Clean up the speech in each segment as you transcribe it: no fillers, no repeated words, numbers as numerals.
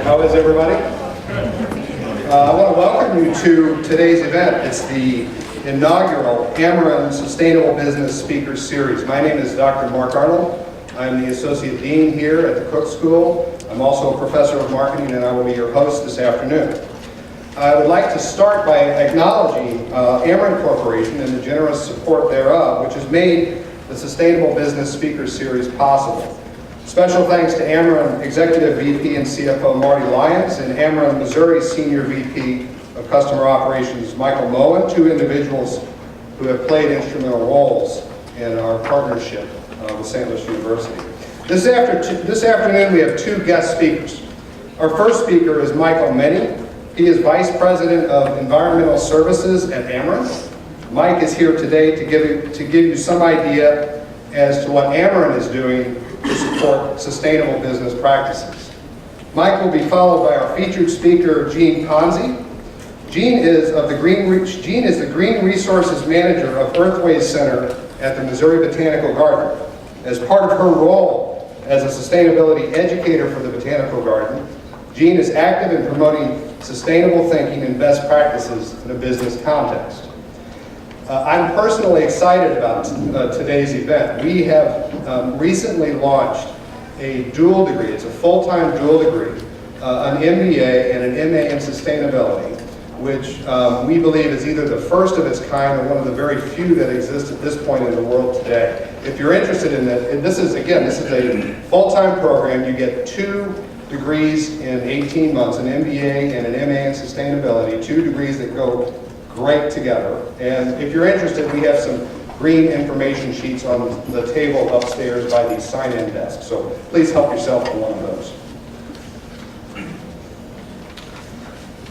How is everybody? I want to welcome you to today's event. It's the inaugural Ameren Sustainable Business Speakers Series. My name is Dr. Marquart. I'm the Associate Dean here at the Cook School. I'm also a Professor of Marketing, and I will be your host this afternoon. I would like to start by acknowledging Ameren Corporation and the generous support thereof, which has made the Sustainable Business Speakers Series possible. Special thanks to Ameren Executive VP and CFO Marty Lyons and Ameren Missouri Senior VP of Customer Operations Michael Moen, two individuals who have played instrumental roles in our partnership with St. Louis University. This afternoon we have two guest speakers. Our first speaker is Michael Menny. He is Vice President of Environmental Services at Ameren. Mike is here today to give you some idea as to what Ameren is doing to support sustainable business practices. Mike will be followed by our featured speaker, Jean Ponzi. Jean is the Green Resources Manager of EarthWays Center at the Missouri Botanical Garden. As part of her role as a sustainability educator for the Botanical Garden, Jean is active in promoting sustainable thinking and best practices in a business context. I'm personally excited about today's event. We have recently launched a dual degree. It's a full-time dual degree, an MBA and an MA in sustainability, which we believe is either the first of its kind or one of the very few that exist at this point in the world today. If you're interested in that, this is a full-time program. You get 2 degrees in 18 months, an MBA and an MA in sustainability, 2 degrees that go great together. And if you're interested, we have some green information sheets on the table upstairs by the sign-in desk. So please help yourself to one of those.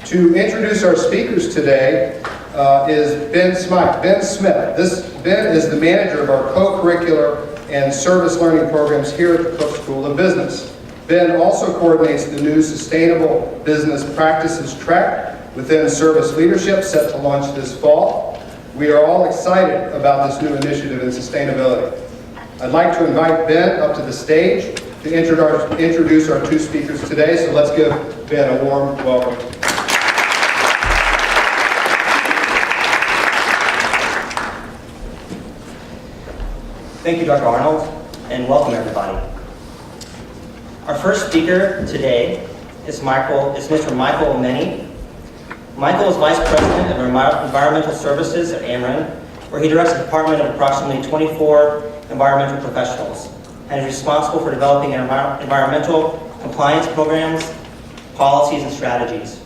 To introduce our speakers today is Ben Smith. Ben is the manager of our co-curricular and service learning programs here at the Cook School of Business. Ben also coordinates the new Sustainable Business Practices track within service leadership set to launch this fall. We are all excited about this new initiative in sustainability. I'd like to invite Ben up to the stage to introduce our two speakers today, so let's give Ben a warm welcome. Thank you, Dr. Arnold, and welcome everybody. Our first speaker today is Mr. Michael Menny. Michael is Vice President of Environmental Services at Ameren, where he directs a department of approximately 24 environmental professionals and is responsible for developing environmental compliance programs, policies, and strategies.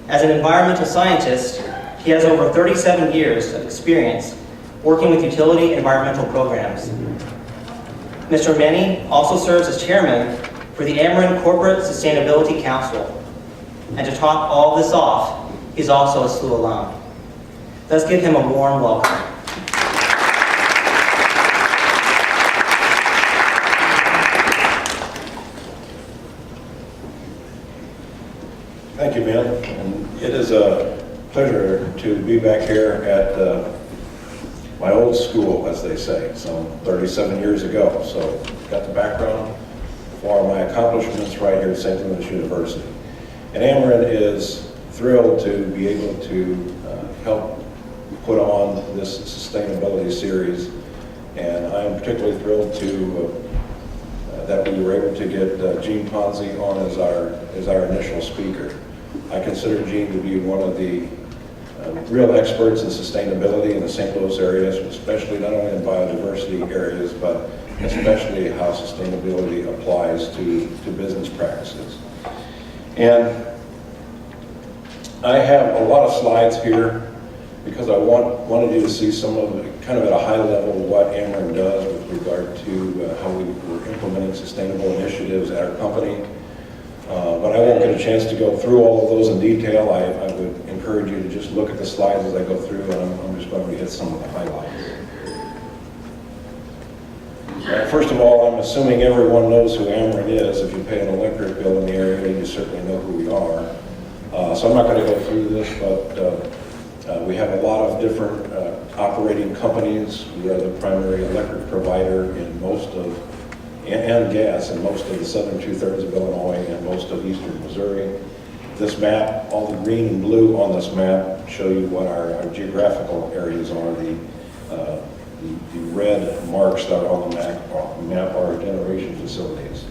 As an environmental scientist, he has over 37 years of experience working with utility environmental programs. Mr. Menny also serves as chairman for the Ameren Corporate Sustainability Council. And to top all this off, he's also a SLU alum. Let's give him a warm welcome. Thank you, Ben. And it is a pleasure to be back here at my old school, as they say, some 37 years ago. So got the background for my accomplishments right here at St. Louis University. And Ameren is thrilled to be able to help put on this sustainability series. And I'm particularly thrilled that we were able to get Jean Ponzi on as our initial speaker. I consider Jean to be one of the real experts in sustainability in the St. Louis area, especially not only in biodiversity areas, but especially how sustainability applies to business practices. And I have a lot of slides here because I wanted you to see some of it, kind of at a high level, what Ameren does with regard to how we're implementing sustainable initiatives at our company. But I won't get a chance to go through all of those in detail. I would encourage you to just look at the slides as I go through, and I'm just going to hit some of the highlights. First of all, I'm assuming everyone knows who Ameren is. If you pay an electric bill in the area, you certainly know who we are. So I'm not going to go through this, but we have a lot of different operating companies. We are the primary electric provider in most of and gas in most of the southern two-thirds of Illinois and most of eastern Missouri. This map, all the green and blue on this map show you what our geographical areas are. The red marks that are on the map are generation facilities.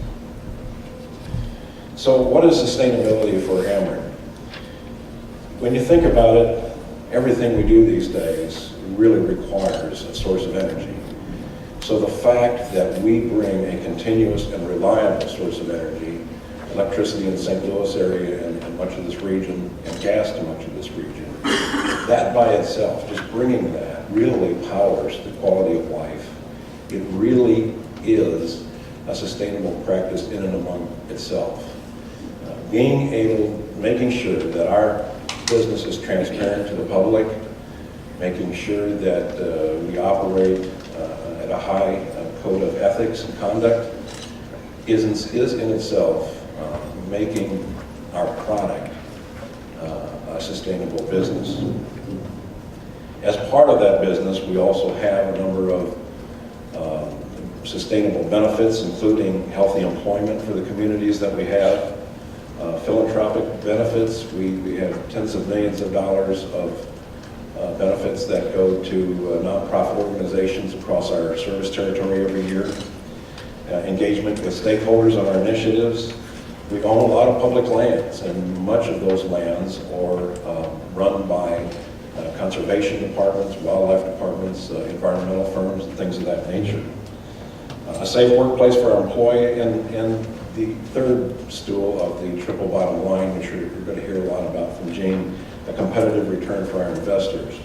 So what is sustainability for Ameren? When you think about it, everything we do these days really requires a source of energy. So the fact that we bring a continuous and reliable source of energy, electricity in the St. Louis area and much of this region, and gas to much of this region, that by itself, just bringing that, really powers the quality of life. It really is a sustainable practice in and among itself. Making sure that our business is transparent to the public, making sure that we operate at a high code of ethics and conduct is in itself making our product a sustainable business. As part of that business, we also have a number of sustainable benefits, including healthy employment for the communities that we have, philanthropic benefits. We have tens of millions of dollars of benefits that go to nonprofit organizations across our service territory every year. Engagement with stakeholders on our initiatives. We own a lot of public lands, and much of those lands are run by conservation departments, wildlife departments, environmental firms, and things of that nature. A safe workplace for our employee, and the third stool of the triple bottom line, which you're going to hear a lot about from Gene, a competitive return for our investors.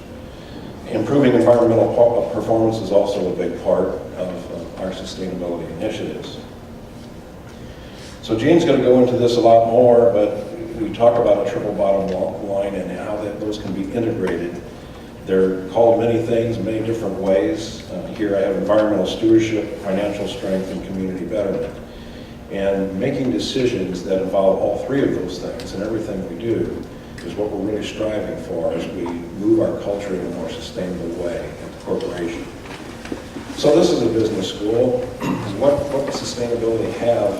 Improving environmental performance is also a big part of our sustainability initiatives. So Gene's going to go into this a lot more, but we talk about a triple bottom line and how those can be integrated. They're called many things, many different ways. Here I have environmental stewardship, financial strength, and community betterment. And making decisions that involve all three of those things and everything we do is what we're really striving for as we move our culture in a more sustainable way at the corporation. So this is a business school. What does sustainability have,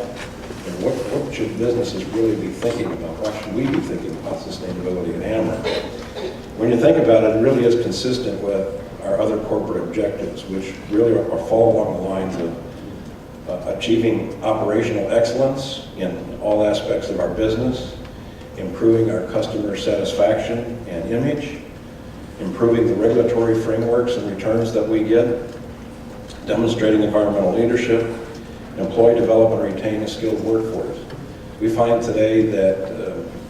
and what should businesses really be thinking about? Why should we be thinking about sustainability at Ameren? When you think about it, it really is consistent with our other corporate objectives, which really fall along the lines of achieving operational excellence in all aspects of our business, improving our customer satisfaction and image, improving the regulatory frameworks and returns that we get, demonstrating environmental leadership, employ, develop, and retain a skilled workforce. We find today that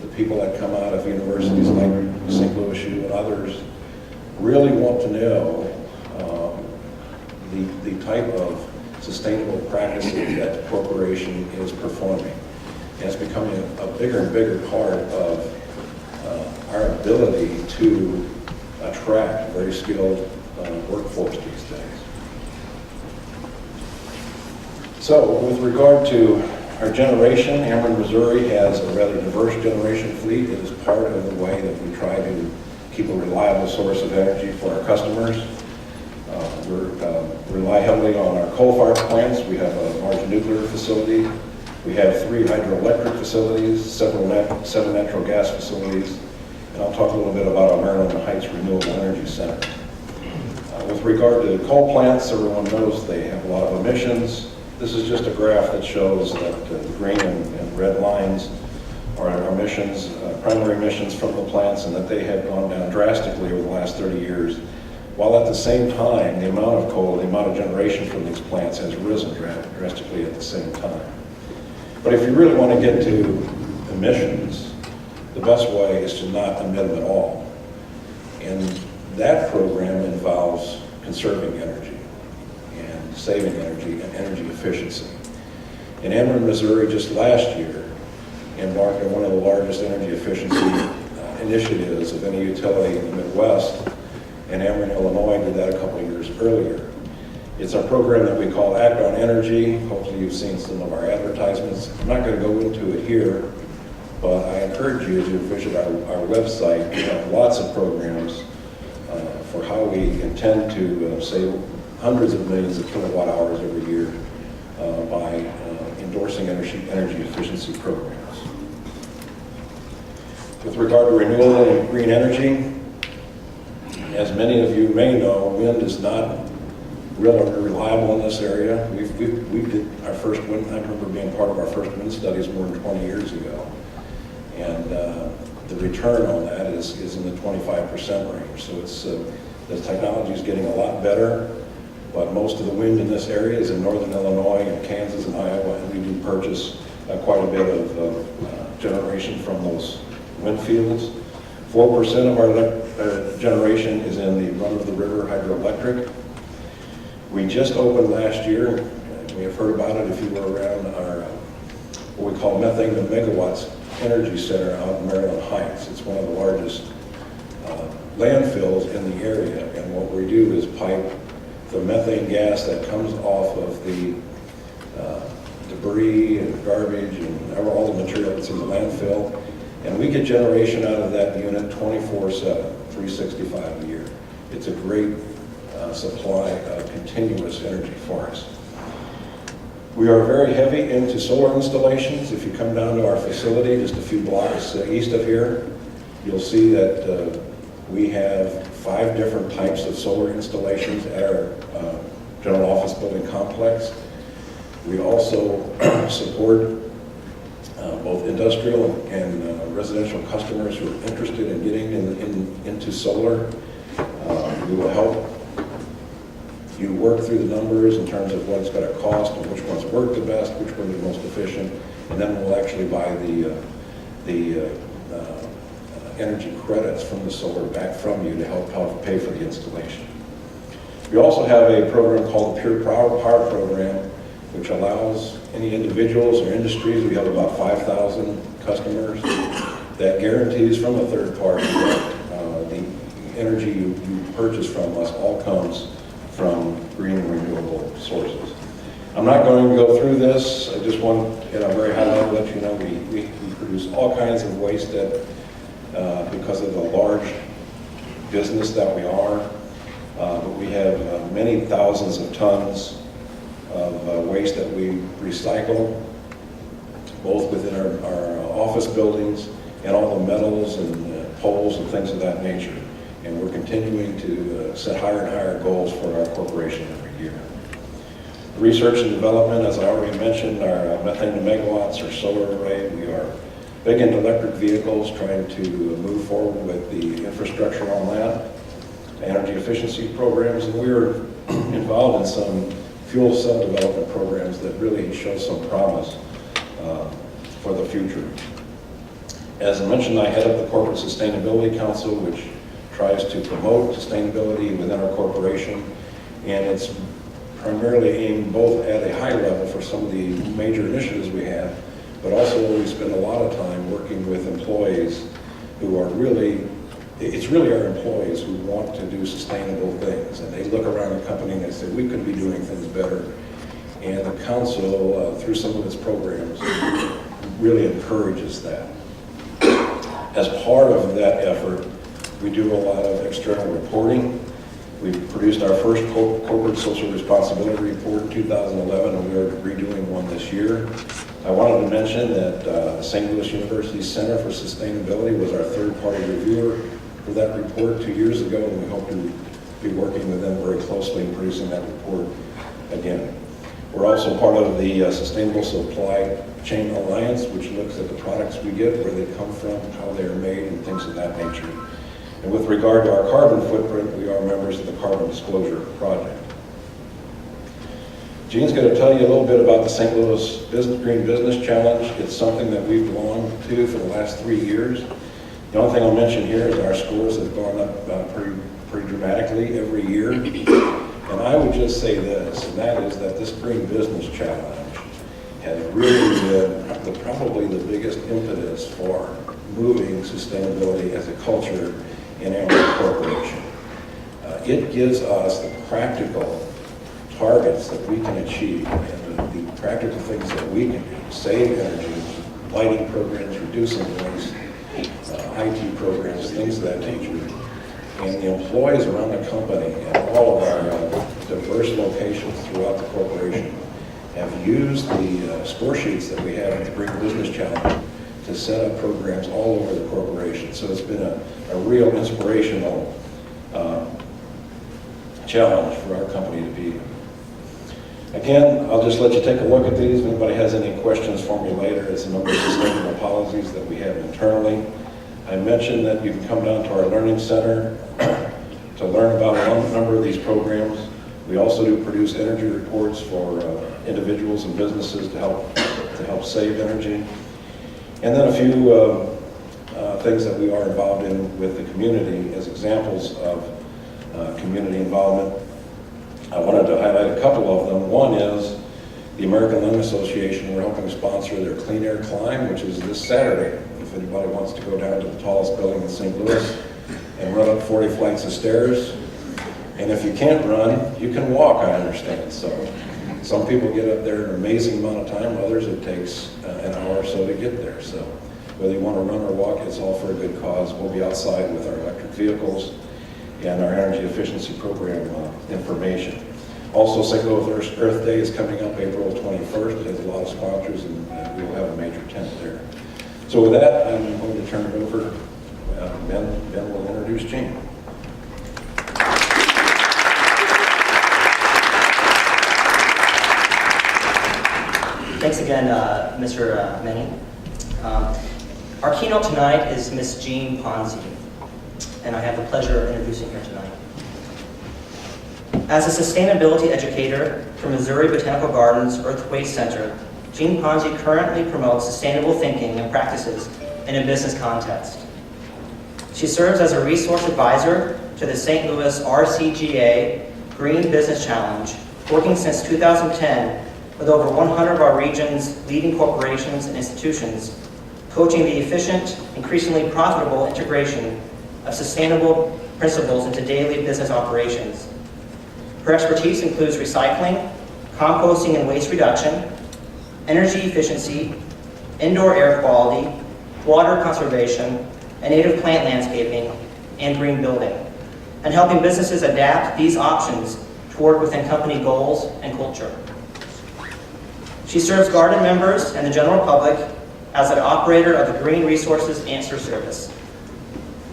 the people that come out of universities like St. Louis U and others really want to know the type of sustainable practices that the corporation is performing. And it's becoming a bigger and bigger part of our ability to attract a very skilled workforce these days. So with regard to our generation, Ameren, Missouri has a rather diverse generation fleet. It is part of the way that we try to keep a reliable source of energy for our customers. We rely heavily on our coal-fired plants. We have a large nuclear facility. We have 3 hydroelectric facilities, 7 natural gas facilities, and I'll talk a little bit about our Maryland Heights Renewable Energy Center. With regard to coal plants, everyone knows they have a lot of emissions. This is just a graph that shows that the green and red lines are our emissions, primary emissions from the plants, and that they have gone down drastically over the last 30 years, while at the same time, the amount of coal, the amount of generation from these plants has risen drastically at the same time. But if you really want to get to emissions, the best way is to not emit them at all. And that program involves conserving energy and saving energy and energy efficiency. In Ameren, Missouri, just last year, embarked on one of the largest energy efficiency initiatives of any utility in the Midwest, and Ameren, Illinois did that a couple of years earlier. It's a program that we call Act on Energy. Hopefully you've seen some of our advertisements. I'm not going to go into it here, but I encourage you to visit our website. We have lots of programs for how we intend to save hundreds of millions of kilowatt hours every year by endorsing energy efficiency programs. With regard to renewable and green energy, as many of you may know, wind is not really reliable in this area. We did our first wind, I remember being part of our first wind studies more than 20 years ago. And the return on that is in the 25% range. So it's, the technology is getting a lot better, but most of the wind in this area is in northern Illinois and Kansas and Iowa, and we do purchase quite a bit of generation from those wind fields. 4% of our generation is in the run-of-the-river hydroelectric. We just opened last year, and we have heard about it if you were around our, what we call methane to megawatts energy center out in Maryland Heights. It's one of the largest landfills in the area, and what we do is pipe the methane gas that comes off of the debris and garbage and all the material that's in the landfill, and we get generation out of that unit 24/7, 365 a year. It's a great supply of continuous energy for us. We are very heavy into solar installations. If you come down to our facility just a few blocks east of here, you'll see that we have 5 different types of solar installations at our general office building complex. We also support both industrial and residential customers who are interested in getting into solar. We will help you work through the numbers in terms of what it's going to cost and which ones work the best, which ones are most efficient, and then we'll actually buy the energy credits from the solar back from you to help pay for the installation. We also have a program called the Pure Power Program, which allows any individuals or industries, we have about 5,000 customers, that guarantees from a third party that the energy you purchase from us all comes from green and renewable sources. I'm not going to go through this. I just want, at a very high level, let you know we produce all kinds of waste that, because of the large business that we are. But we have many thousands of tons of waste that we recycle, both within our office buildings and all the metals and poles and things of that nature. And we're continuing to set higher and higher goals for our corporation every year. Research and development, as I already mentioned, our methane to megawatts, our solar array. We are big into electric vehicles, trying to move forward with the infrastructure on that, energy efficiency programs, and we're involved in some fuel cell development programs that really show some promise for the future. As I mentioned, I head up the Corporate Sustainability Council, which tries to promote sustainability within our corporation, and it's primarily aimed both at a high level for some of the major initiatives we have, but also we spend a lot of time working with employees who are really, it's really our employees who want to do sustainable things, and they look around the company and they say, we could be doing things better. And the council, through some of its programs, really encourages that. As part of that effort, we do a lot of external reporting. We produced our first corporate social responsibility report in 2011, and we are redoing one this year. I wanted to mention that St. Louis University's Center for Sustainability was our third-party reviewer for that report 2 years ago, and we hope to be working with them very closely in producing that report again. We're also part of the Sustainable Supply Chain Alliance, which looks at the products we get, where they come from, how they're made, and things of that nature. And with regard to our carbon footprint, we are members of the Carbon Disclosure Project. Gene's going to tell you a little bit about the St. Louis Green Business Challenge. It's something that we've belonged to for the last 3 years. The only thing I'll mention here is our scores have gone up pretty dramatically every year. And I would just say this, and that is that this Green Business Challenge has really been probably the biggest impetus for moving sustainability as a culture in Ameren Corporation. It gives us the practical targets that we can achieve and the practical things that we can do. Save energy, lighting programs, reducing waste, IT programs, things of that nature. And the employees around the company and all of our diverse locations throughout the corporation have used the score sheets that we have at the Green Business Challenge to set up programs all over the corporation. So it's been a real inspirational challenge for our company to be. Again, I'll just let you take a look at these. If anybody has any questions for me later, it's a number of sustainable policies that we have internally. I mentioned that you can come down to our Learning Center to learn about a number of these programs. We also do produce energy reports for individuals and businesses to help save energy. And then a few things that we are involved in with the community as examples of community involvement. I wanted to highlight a couple of them. One is the American Lung Association. We're helping sponsor their Clean Air Climb, which is this Saturday. If anybody wants to go down to the tallest building in St. Louis and run up 40 flights of stairs. And if you can't run, you can walk, I understand. So some people get up there an amazing amount of time, others it takes an hour or so to get there. So whether you want to run or walk, it's all for a good cause. We'll be outside with our electric vehicles and our energy efficiency program information. Also, St. Louis Earth Day is coming up April 21st. It has a lot of sponsors, and we will have a major tent there. So with that, I'm going to turn it over. Ben will introduce Gene. Thanks again, Mr. Menny. Our keynote tonight is Miss Jean Ponzi, and I have the pleasure of introducing her tonight. As a sustainability educator for Missouri Botanical Gardens EarthWays Center, Jean Ponzi currently promotes sustainable thinking and practices in a business context. She serves as a resource advisor to the St. Louis RCGA Green Business Challenge, working since 2010 with over 100 of our region's leading corporations and institutions, coaching the efficient, increasingly profitable integration of sustainable principles into daily business operations. Her expertise includes recycling, composting and waste reduction, energy efficiency, indoor air quality, water conservation, and native plant landscaping, and green building, and helping businesses adapt these options to work within company goals and culture. She serves garden members and the general public as an operator of the Green Resources Answer Service.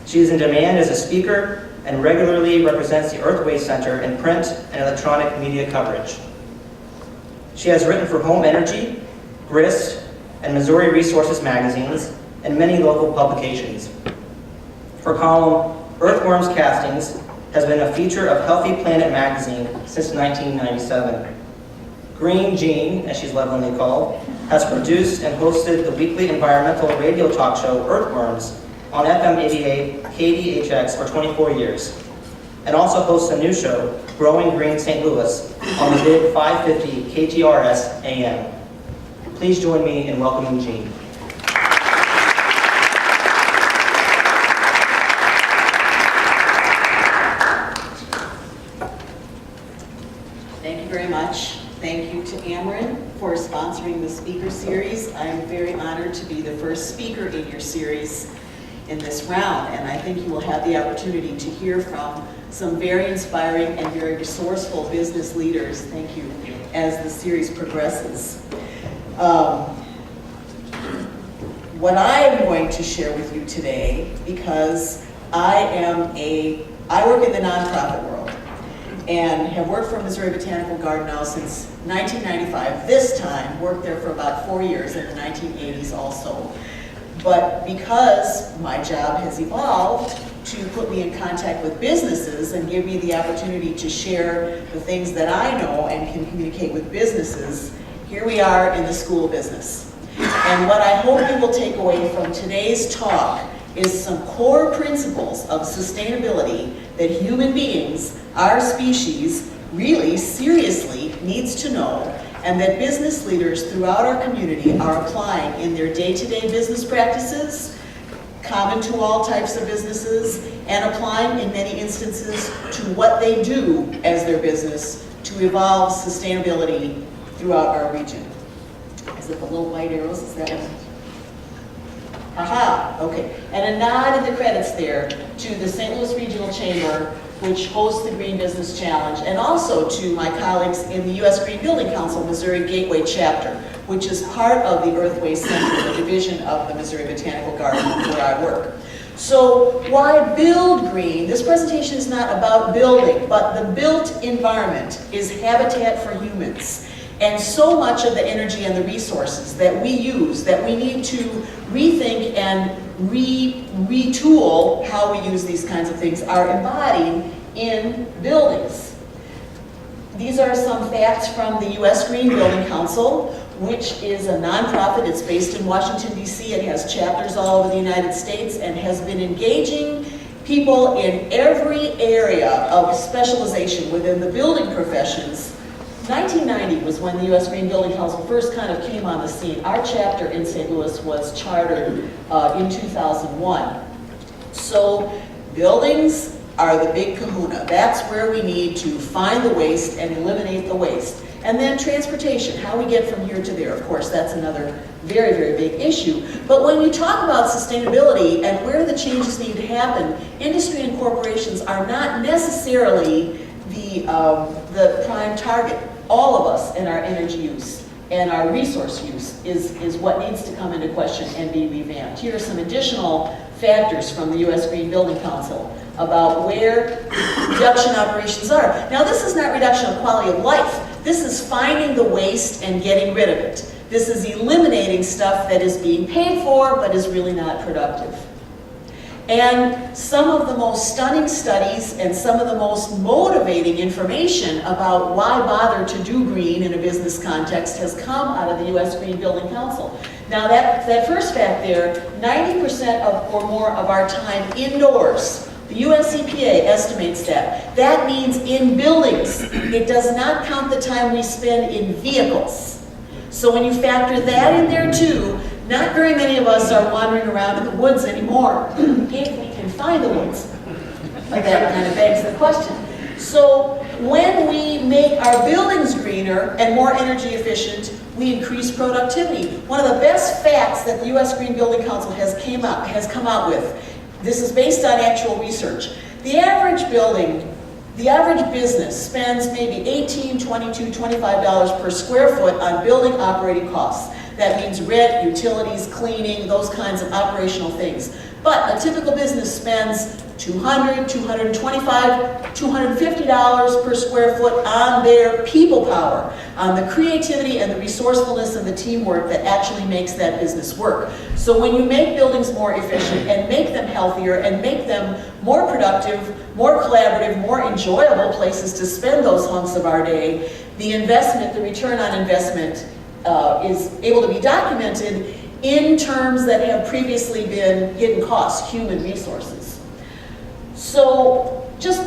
She is in demand as a speaker and regularly represents the EarthWays Center in print and electronic media coverage. She has written for Home Energy, Grist, and Missouri Resources magazines, and many local publications. Her column, Earthworms Castings, has been a feature of Healthy Planet magazine since 1997. Green Jean, as she's lovingly called, has produced and hosted the weekly environmental radio talk show Earthworms on FM 88 KDHX for 24 years, and also hosts a new show, Growing Green St. Louis, on the big 550 KTRS AM. Please join me in welcoming Jean. Thank you very much. Thank you to Ameren for sponsoring the speaker series. I'm very honored to be the first speaker in your series in this round, and I think you will have the opportunity to hear from some very inspiring and very resourceful business leaders, thank you, as the series progresses. What I am going to share with you today, because I work in the nonprofit world and have worked for Missouri Botanical Garden now since 1995. This time, worked there for about 4 years in the 1980s also. But because my job has evolved to put me in contact with businesses and give me the opportunity to share the things that I know and can communicate with businesses, here we are in the School of Business. And what I hope you will take away from today's talk is some core principles of sustainability that human beings, our species, really seriously needs to know, and that business leaders throughout our community are applying in their day-to-day business practices, common to all types of businesses, and applying in many instances to what they do as their business to evolve sustainability throughout our region. Is it the little white arrows? Is that what? Aha, okay. And a nod in the credits there to the St. Louis Regional Chamber which hosts the Green Business Challenge, and also to my colleagues in the U.S. Green Building Council Missouri Gateway Chapter, which is part of the EarthWays Center, the division of the Missouri Botanical Garden where I work. So why build green? This presentation is not about building, but the built environment is habitat for humans. And so much of the energy and the resources that we use, that we need to rethink and retool how we use these kinds of things, are embodied in buildings. These are some facts from the U.S. Green Building Council, which is a nonprofit. It's based in Washington, D.C. It has chapters all over the United States and has been engaging people in every area of specialization within the building professions. 1990 was when the U.S. Green Building Council first kind of came on the scene. Our chapter in St. Louis was chartered in 2001. So buildings are the big kahuna. That's where we need to find the waste and eliminate the waste. And then transportation, how we get from here to there. Of course, that's another very, very big issue. But when you talk about sustainability and where the changes need to happen, industry and corporations are not necessarily the prime target. All of us in our energy use and our resource use is what needs to come into question and be revamped. Here are some additional factors from the U.S. Green Building Council about where reduction operations are. Now, this is not reduction of quality of life. This is finding the waste and getting rid of it. This is eliminating stuff that is being paid for but is really not productive. And some of the most stunning studies and some of the most motivating information about why bother to do green in a business context has come out of the U.S. Green Building Council. Now that first fact there, 90% or more of our time indoors. The US EPA estimates that. That means in buildings. It does not count the time we spend in vehicles. So when you factor that in there too, not very many of us are wandering around in the woods anymore, if we can find the woods. But that kind of begs the question. So when we make our buildings greener and more energy efficient, we increase productivity. One of the best facts that the U.S. Green Building Council has come out with, this is based on actual research. The average building, the average business spends maybe $18, $22, $25 per square foot on building operating costs. That means rent, utilities, cleaning, those kinds of operational things. But a typical business spends $200, $225, $250 per square foot on their people power, on the creativity and the resourcefulness and the teamwork that actually makes that business work. So when you make buildings more efficient and make them healthier and make them more productive, more collaborative, more enjoyable places to spend those hunks of our day, the investment, the return on investment is able to be documented in terms that have previously been hidden costs, human resources. So just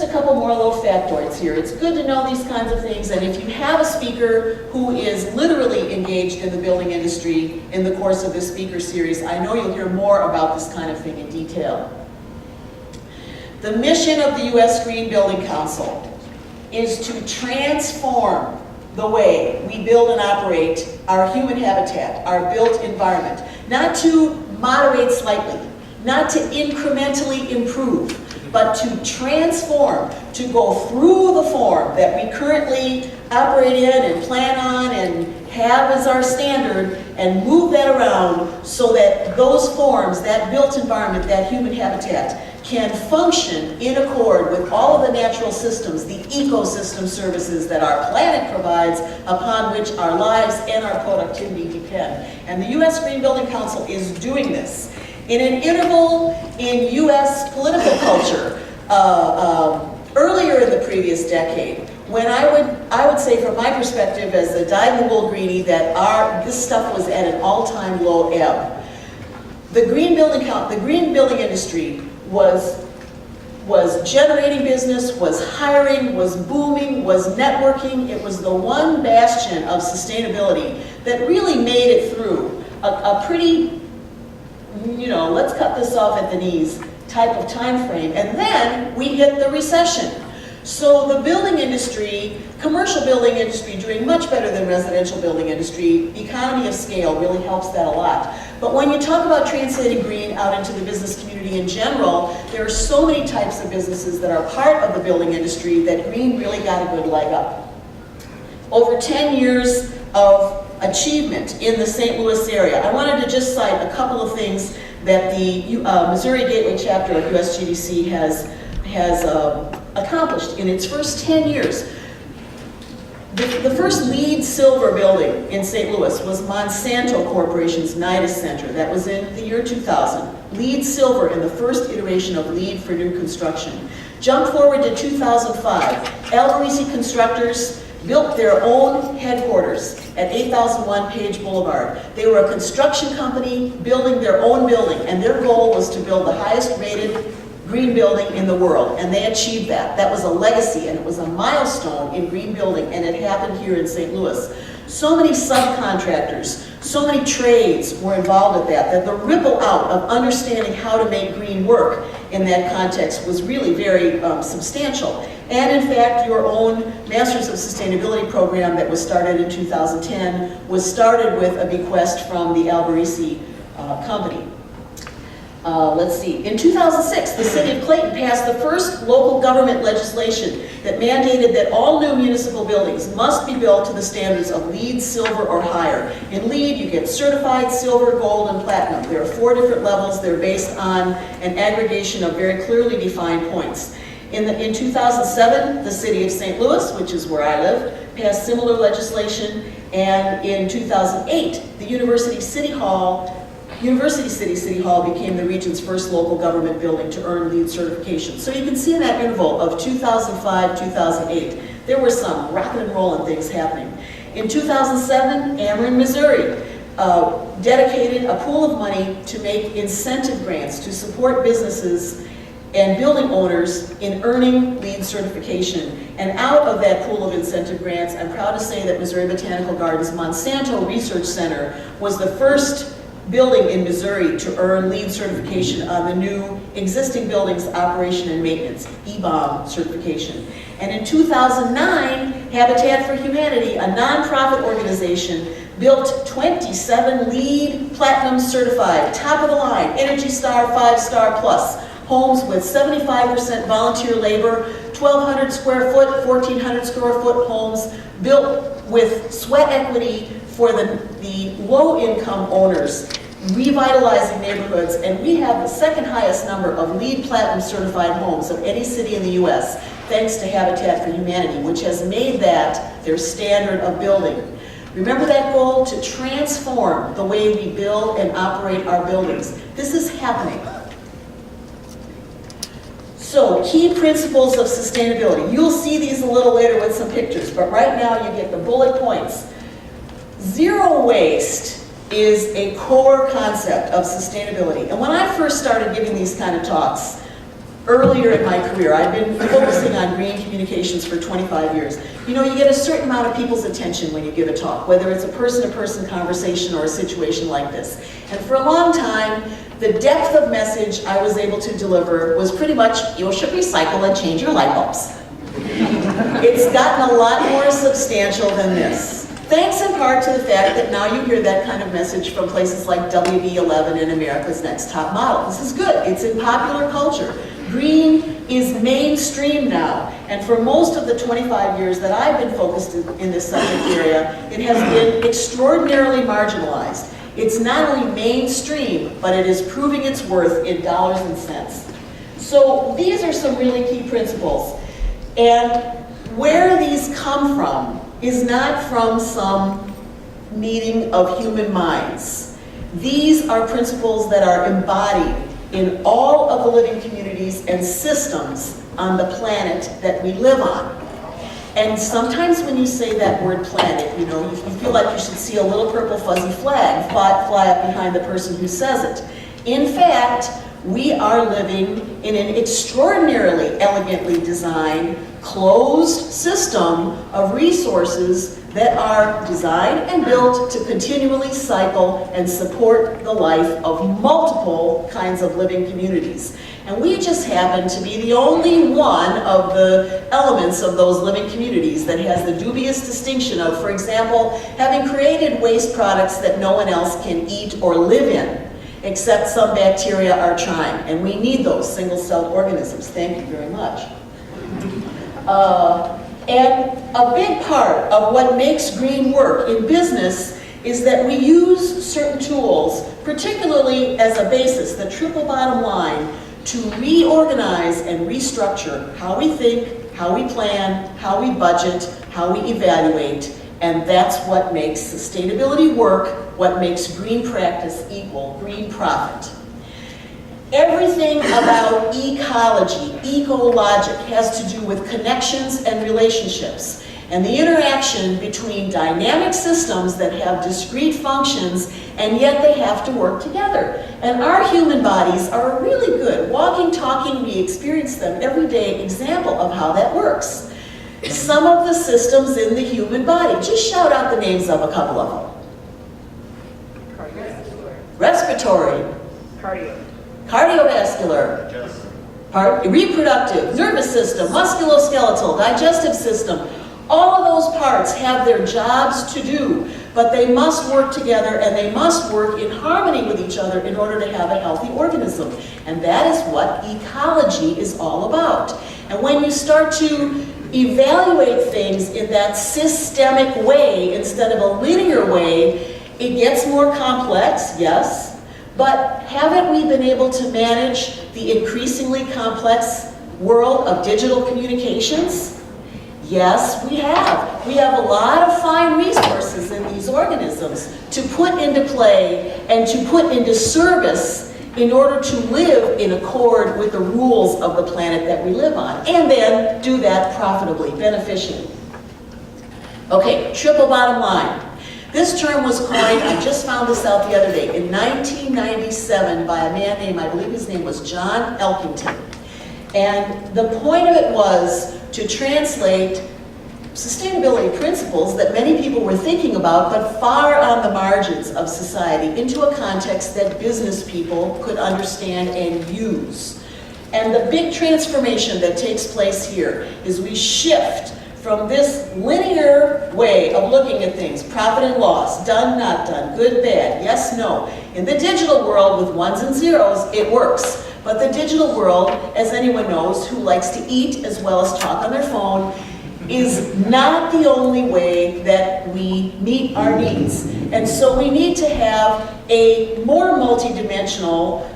a couple more little factoids here. It's good to know these kinds of things, and if you have a speaker who is literally engaged in the building industry in the course of this speaker series, I know you'll hear more about this kind of thing in detail. The mission of the U.S. Green Building Council is to transform the way we build and operate our human habitat, our built environment. Not to moderate slightly, not to incrementally improve, but to transform, to go through the form that we currently operate in and plan on and have as our standard, and move that around so that those forms, that built environment, that human habitat, can function in accord with all of the natural systems, the ecosystem services that our planet provides, upon which our lives and our productivity depend. And the U.S. Green Building Council is doing this. In an interval in U.S. political culture, earlier in the previous decade, when I would say from my perspective as a dyed-in-the-wool greenie that this stuff was at an all-time low ebb. The green building industry was generating business, was hiring, was booming, was networking. It was the one bastion of sustainability that really made it through a pretty, let's cut this off at the knees type of time frame. And then we hit the recession. So the building industry, commercial building industry, doing much better than residential building industry. Economy of scale really helps that a lot. But when you talk about translating green out into the business community in general, there are so many types of businesses that are part of the building industry that green really got a good leg up. Over 10 years of achievement in the St. Louis area. I wanted to just cite a couple of things that the Missouri Gateway chapter of USGBC has accomplished in its first 10 years. The first LEED Silver building in St. Louis was Monsanto Corporation's Nidus Center. That was in the year 2000. LEED Silver in the first iteration of LEED for new construction. Jump forward to 2005. Alvarese Constructors built their own headquarters at 8001 Page Boulevard. They were a construction company building their own building, and their goal was to build the highest rated green building in the world, and they achieved that. That was a legacy, and it was a milestone in green building, and it happened here in St. Louis. So many subcontractors, so many trades were involved at that the ripple out of understanding how to make green work in that context was really very substantial. And in fact, your own Masters of Sustainability program that was started in 2010 was started with a bequest from the Alvarese company. Let's see, in 2006, the city of Clayton passed the first local government legislation that mandated that all new municipal buildings must be built to the standards of LEED Silver or higher. In LEED, you get certified silver, gold, and platinum. There are 4 different levels. They're based on an aggregation of very clearly defined points. In 2007, the city of St. Louis, which is where I live, passed similar legislation, and in 2008, the University City City Hall became the region's first local government building to earn LEED certification. So you can see in that interval of 2005-2008, there were some rockin' and rollin' things happening. In 2007, Ameren, Missouri, dedicated a pool of money to make incentive grants to support businesses and building owners in earning LEED certification. And out of that pool of incentive grants, I'm proud to say that Missouri Botanical Gardens Monsanto Research Center was the first building in Missouri to earn LEED certification on the new existing buildings operation and maintenance, EBOM certification. And in 2009, Habitat for Humanity, a nonprofit organization, built 27 LEED Platinum certified, top of the line, Energy Star 5-star plus, homes with 75% volunteer labor, 1,200 square foot, 1,400 square foot homes built with sweat equity for the low-income owners, revitalizing neighborhoods, and we have the second highest number of LEED Platinum certified homes of any city in the US, thanks to Habitat for Humanity, which has made that their standard of building. Remember that goal to transform the way we build and operate our buildings. This is happening. So, key principles of sustainability. You'll see these a little later with some pictures, but right now you get the bullet points. Zero waste is a core concept of sustainability. And when I first started giving these kind of talks, earlier in my career, I've been focusing on green communications for 25 years. You know, you get a certain amount of people's attention when you give a talk, whether it's a person-to-person conversation or a situation like this. And for a long time, the depth of message I was able to deliver was pretty much, you should recycle and change your light bulbs. It's gotten a lot more substantial than this. Thanks in part to the fact that now you hear that kind of message from places like WB11 and America's Next Top Model. This is good. It's in popular culture. Green is mainstream now. And for most of the 25 years that I've been focused in this subject area, it has been extraordinarily marginalized. It's not only mainstream, but it is proving its worth in dollars and cents. So these are some really key principles. And where these come from is not from some meeting of human minds. These are principles that are embodied in all of the living communities and systems on the planet that we live on. And sometimes when you say that word planet, you know, you feel like you should see a little purple fuzzy flag fly up behind the person who says it. In fact, we are living in an extraordinarily elegantly designed, closed system of resources that are designed and built to continually cycle and support the life of multiple kinds of living communities. And we just happen to be the only one of the elements of those living communities that has the dubious distinction of, for example, having created waste products that no one else can eat or live in, except some bacteria are trying. And we need those single-celled organisms. Thank you very much. And a big part of what makes green work in business is that we use certain tools, particularly as a basis, the triple bottom line, to reorganize and restructure how we think, how we plan, how we budget, how we evaluate, and that's what makes sustainability work, what makes green practice equal green profit. Everything about ecology, ecologic, has to do with connections and relationships, and the interaction between dynamic systems that have discrete functions, and yet they have to work together. And our human bodies are a really good, walking, talking, we experience them every day example of how that works. Some of the systems in the human body, just shout out the names of a couple of them. Respiratory. Cardiovascular, reproductive, nervous system, musculoskeletal, digestive system. All of those parts have their jobs to do, but they must work together and they must work in harmony with each other in order to have a healthy organism. And that is what ecology is all about. And when you start to evaluate things in that systemic way instead of a linear way, it gets more complex, yes. But haven't we been able to manage the increasingly complex world of digital communications? Yes, we have. We have a lot of fine resources in these organisms to put into play and to put into service in order to live in accord with the rules of the planet that we live on, and then do that profitably, beneficially. Okay, triple bottom line. This term was coined, I just found this out the other day, in 1997 by a man named, I believe his name was John Elkington. And the point of it was to translate sustainability principles that many people were thinking about, but far on the margins of society, into a context that business people could understand and use. And the big transformation that takes place here is we shift from this linear way of looking at things, profit and loss, done, not done, good, bad, yes, no. In the digital world with ones and zeros, it works. But the digital world, as anyone knows, who likes to eat as well as talk on their phone, is not the only way that we meet our needs. And so we need to have a more multidimensional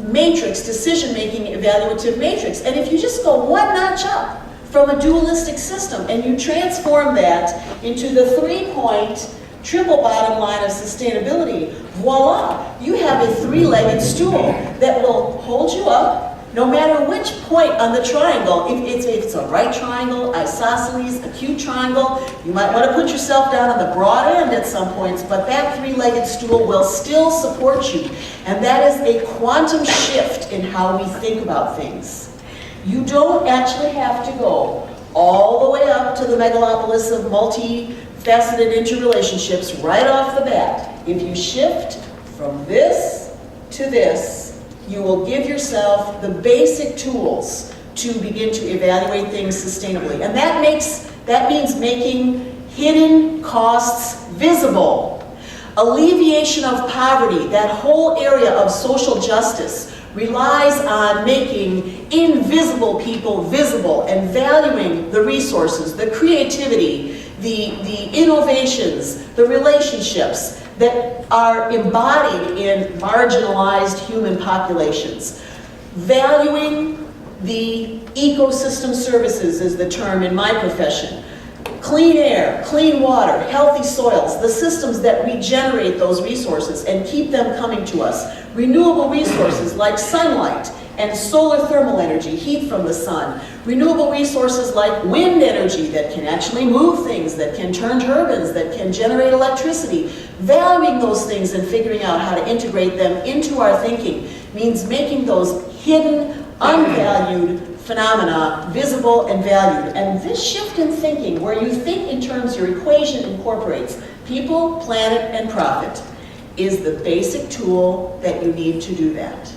matrix, decision-making evaluative matrix. And if you just go one notch up from a dualistic system and you transform that into the three-point triple bottom line of sustainability, voila, you have a three-legged stool that will hold you up no matter which point on the triangle. If it's a right triangle, isosceles, acute triangle, you might want to put yourself down on the broad end at some points, but that three-legged stool will still support you. And that is a quantum shift in how we think about things. You don't actually have to go all the way up to the megalopolis of multi-faceted interrelationships right off the bat. If you shift from this to this, you will give yourself the basic tools to begin to evaluate things sustainably. And that means making hidden costs visible. Alleviation of poverty, that whole area of social justice, relies on making invisible people visible and valuing the resources, the creativity, the innovations, the relationships that are embodied in marginalized human populations. Valuing the ecosystem services is the term in my profession. Clean air, clean water, healthy soils, the systems that regenerate those resources and keep them coming to us. Renewable resources like sunlight and solar thermal energy, heat from the sun. Renewable resources like wind energy that can actually move things, that can turn turbines, that can generate electricity. Valuing those things and figuring out how to integrate them into our thinking means making those hidden, unvalued phenomena visible and valued. And this shift in thinking, where you think in terms, your equation incorporates people, planet, and profit, is the basic tool that you need to do that.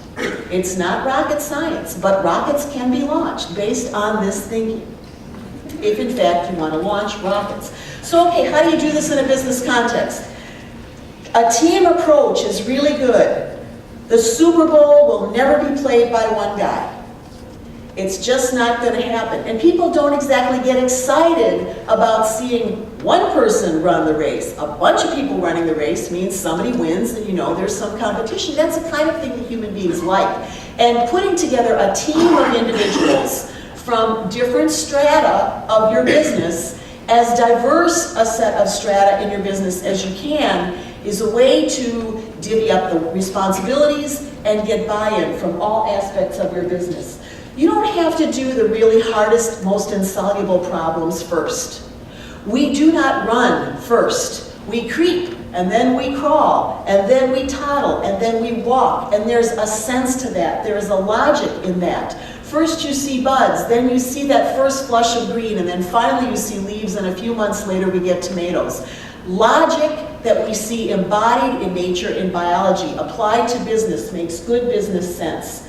It's not rocket science, but rockets can be launched based on this thinking, if in fact you want to launch rockets. So okay, how do you do this in a business context? A team approach is really good. The Super Bowl will never be played by one guy. It's just not going to happen. And people don't exactly get excited about seeing one person run the race. A bunch of people running the race means somebody wins and you know there's some competition. That's the kind of thing that human beings like. And putting together a team of individuals from different strata of your business, as diverse a set of strata in your business as you can, is a way to divvy up the responsibilities and get buy-in from all aspects of your business. You don't have to do the really hardest, most insoluble problems first. We do not run first. We creep, and then we crawl, and then we toddle, and then we walk, and there's a sense to that. There is a logic in that. First you see buds, then you see that first flush of green, and then finally you see leaves, and a few months later we get tomatoes. Logic that we see embodied in nature, in biology, applied to business makes good business sense.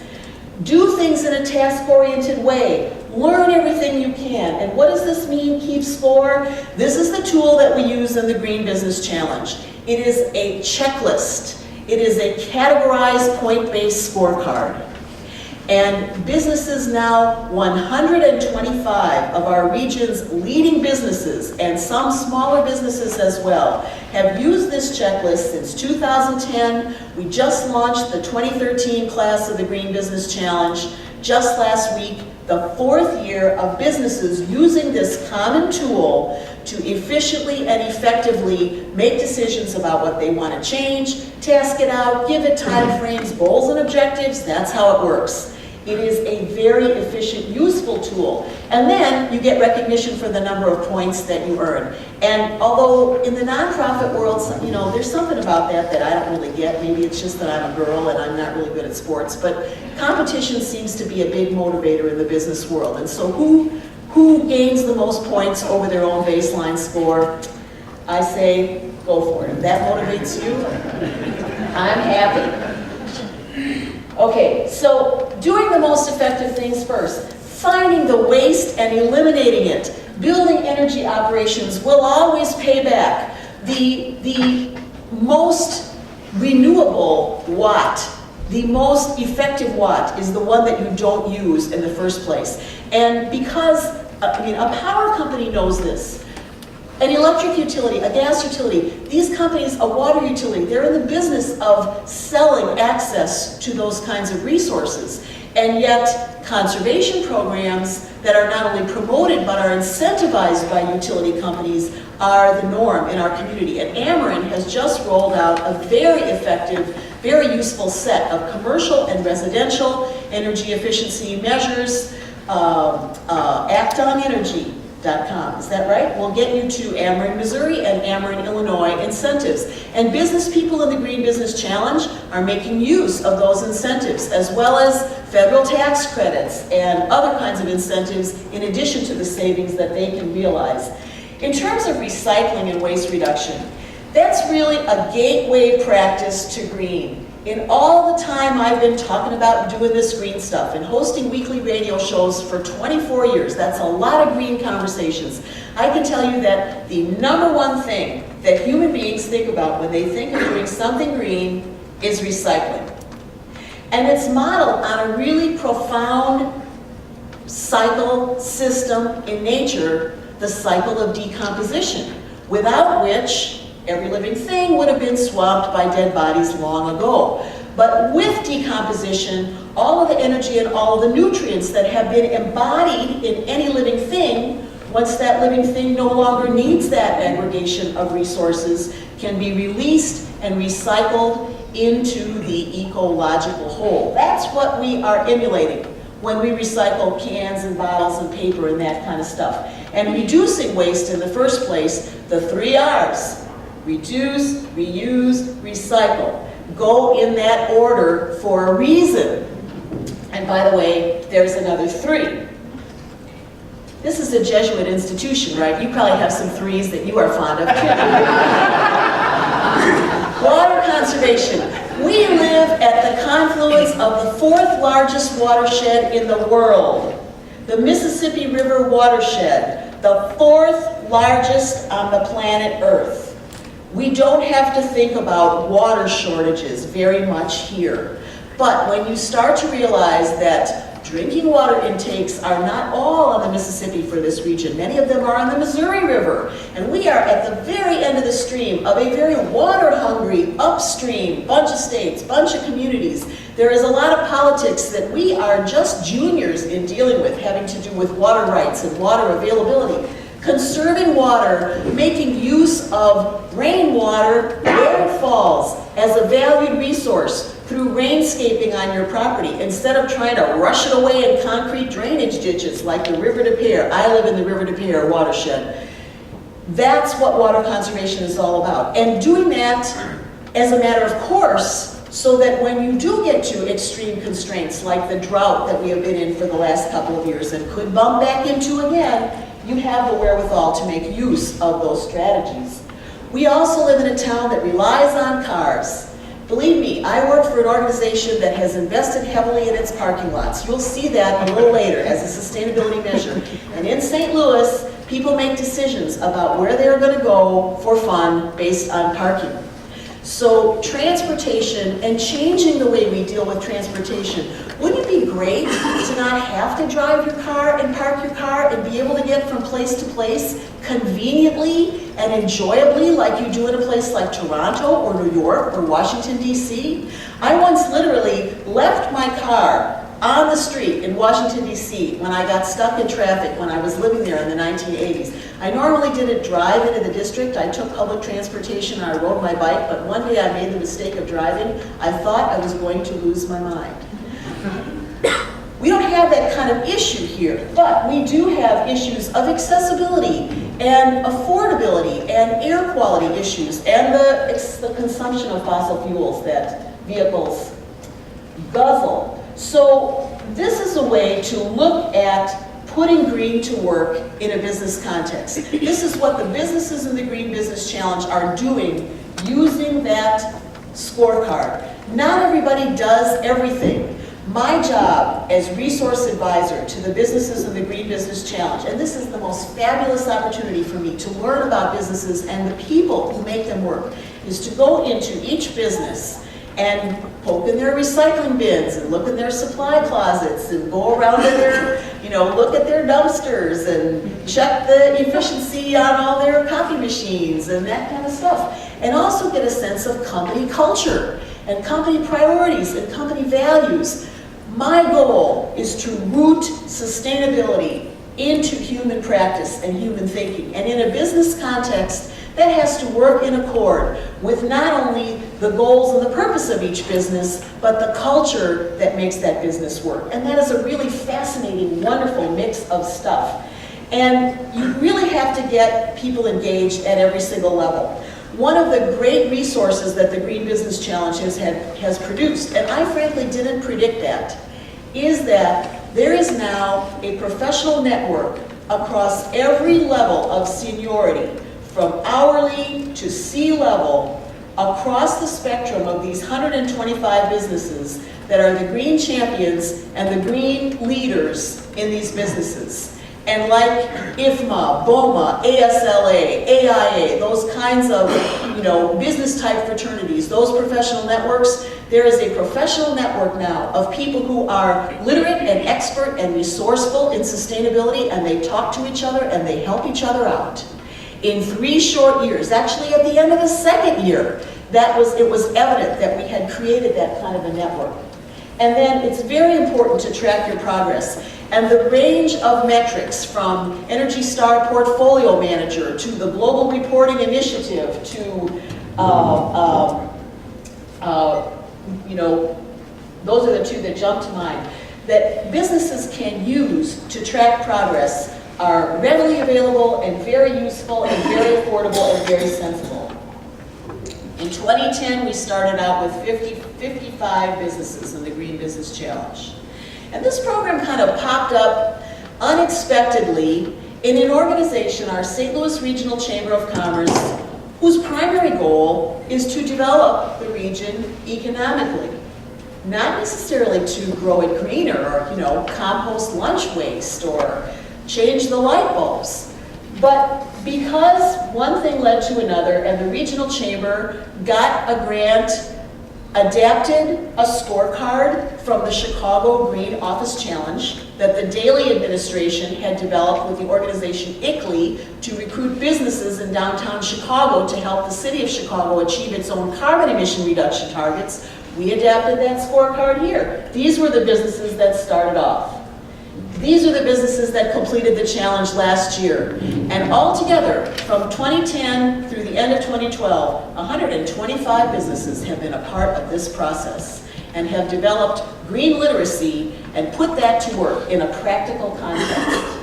Do things in a task-oriented way. Learn everything you can. And what does this mean, keep score? This is the tool that we use in the Green Business Challenge. It is a checklist. It is a categorized point-based scorecard. And businesses now, 125 of our region's leading businesses, and some smaller businesses as well, have used this checklist since 2010. We just launched the 2013 class of the Green Business Challenge just last week, the 4th year of businesses using this common tool to efficiently and effectively make decisions about what they want to change, task it out, give it time frames, goals and objectives. That's how it works. It is a very efficient, useful tool. And then you get recognition for the number of points that you earn. And although in the nonprofit world, you know, there's something about that that I don't really get. Maybe it's just that I'm a girl and I'm not really good at sports. But competition seems to be a big motivator in the business world. And so who gains the most points over their own baseline score? I say, go for it. If that motivates you, I'm happy. Okay, so doing the most effective things first, finding the waste and eliminating it, building energy operations will always pay back. The most renewable watt, the most effective watt is the one that you don't use in the first place. And because, I mean, a power company knows this. An electric utility, a gas utility, these companies, a water utility, they're in the business of selling access to those kinds of resources. And yet, conservation programs that are not only promoted but are incentivized by utility companies are the norm in our community. And Ameren has just rolled out a very effective, very useful set of commercial and residential energy efficiency measures. ActOnEnergy.com, is that right? We'll get you to Ameren, Missouri and Ameren, Illinois incentives. And business people in the Green Business Challenge are making use of those incentives, as well as federal tax credits and other kinds of incentives in addition to the savings that they can realize. In terms of recycling and waste reduction, that's really a gateway practice to green. In all the time I've been talking about doing this green stuff and hosting weekly radio shows for 24 years, that's a lot of green conversations, I can tell you that the number one thing that human beings think about when they think of doing something green is recycling. And it's modeled on a really profound cycle system in nature, the cycle of decomposition, without which every living thing would have been swamped by dead bodies long ago. But with decomposition, all of the energy and all of the nutrients that have been embodied in any living thing, once that living thing no longer needs that aggregation of resources, can be released and recycled into the ecological whole. That's what we are emulating when we recycle cans and bottles and paper and that kind of stuff. And reducing waste in the first place, the 3 R's. Reduce, reuse, recycle. Go in that order for a reason. And by the way, there's another 3. This is a Jesuit institution, right? You probably have some threes that you are fond of too. Water conservation. We live at the confluence of the 4th largest watershed in the world, the Mississippi River watershed, the 4th largest on the planet Earth. We don't have to think about water shortages very much here. But when you start to realize that drinking water intakes are not all on the Mississippi for this region. Many of them are on the Missouri River. And we are at the very end of the stream of a very water-hungry, upstream bunch of states, bunch of communities. There is a lot of politics that we are just juniors in dealing with, having to do with water rights and water availability. Conserving water, making use of rainwater where it falls as a valued resource through rainscaping on your property, instead of trying to rush it away in concrete drainage ditches like the River de Pere. I live in the River de Pere watershed. That's what water conservation is all about. And doing that as a matter of course, so that when you do get to extreme constraints like the drought that we have been in for the last couple of years and could bump back into again, you have the wherewithal to make use of those strategies. We also live in a town that relies on cars. Believe me, I work for an organization that has invested heavily in its parking lots. You'll see that a little later as a sustainability measure. And in St. Louis, people make decisions about where they're going to go for fun based on parking. So transportation and changing the way we deal with transportation. Wouldn't it be great to not have to drive your car and park your car and be able to get from place to place conveniently and enjoyably like you do in a place like Toronto or New York or Washington, D.C.? I once literally left my car on the street in Washington, D.C. when I got stuck in traffic when I was living there in the 1980s. I normally didn't drive into the district. I took public transportation, I rode my bike, but one day I made the mistake of driving. I thought I was going to lose my mind. We don't have that kind of issue here, but we do have issues of accessibility and affordability and air quality issues and the consumption of fossil fuels that vehicles guzzle. So this is a way to look at putting green to work in a business context. This is what the businesses in the Green Business Challenge are doing using that scorecard. Not everybody does everything. My job as resource advisor to the businesses in the Green Business Challenge, and this is the most fabulous opportunity for me to learn about businesses and the people who make them work, is to go into each business and poke in their recycling bins and look in their supply closets and go around in their, look at their dumpsters and check the efficiency on all their coffee machines and that kind of stuff. And also get a sense of company culture and company priorities and company values. My goal is to root sustainability into human practice and human thinking. And in a business context, that has to work in accord with not only the goals and the purpose of each business, but the culture that makes that business work. And that is a really fascinating, wonderful mix of stuff. And you really have to get people engaged at every single level. One of the great resources that the Green Business Challenge has produced, and I frankly didn't predict that, is that there is now a professional network across every level of seniority, from hourly to C-level, across the spectrum of these 125 businesses that are the green champions and the green leaders in these businesses. And like IFMA, BOMA, ASLA, AIA, those kinds of business type fraternities, those professional networks, there is a professional network now of people who are literate and expert and resourceful in sustainability, and they talk to each other and they help each other out. In 3 short years, actually at the end of the second year, it was evident that we had created that kind of a network. And then it's very important to track your progress. And the range of metrics from Energy Star Portfolio Manager to the Global Reporting Initiative to, those are the 2 that jump to mind, that businesses can use to track progress are readily available and very useful and very affordable and very sensible. In 2010, we started out with 55 businesses in the Green Business Challenge. And this program kind of popped up unexpectedly in an organization, our St. Louis Regional Chamber of Commerce, whose primary goal is to develop the region economically. Not necessarily to grow it greener or, compost lunch waste or change the light bulbs. But because one thing led to another and the regional chamber got a grant, adapted a scorecard from the Chicago Green Office Challenge that the Daley administration had developed with the organization Ecology to recruit businesses in downtown Chicago to help the city of Chicago achieve its own carbon emission reduction targets. We adapted that scorecard here. These were the businesses that started off. These are the businesses that completed the challenge last year. And altogether, from 2010 through the end of 2012, 125 businesses have been a part of this process and have developed green literacy and put that to work in a practical context.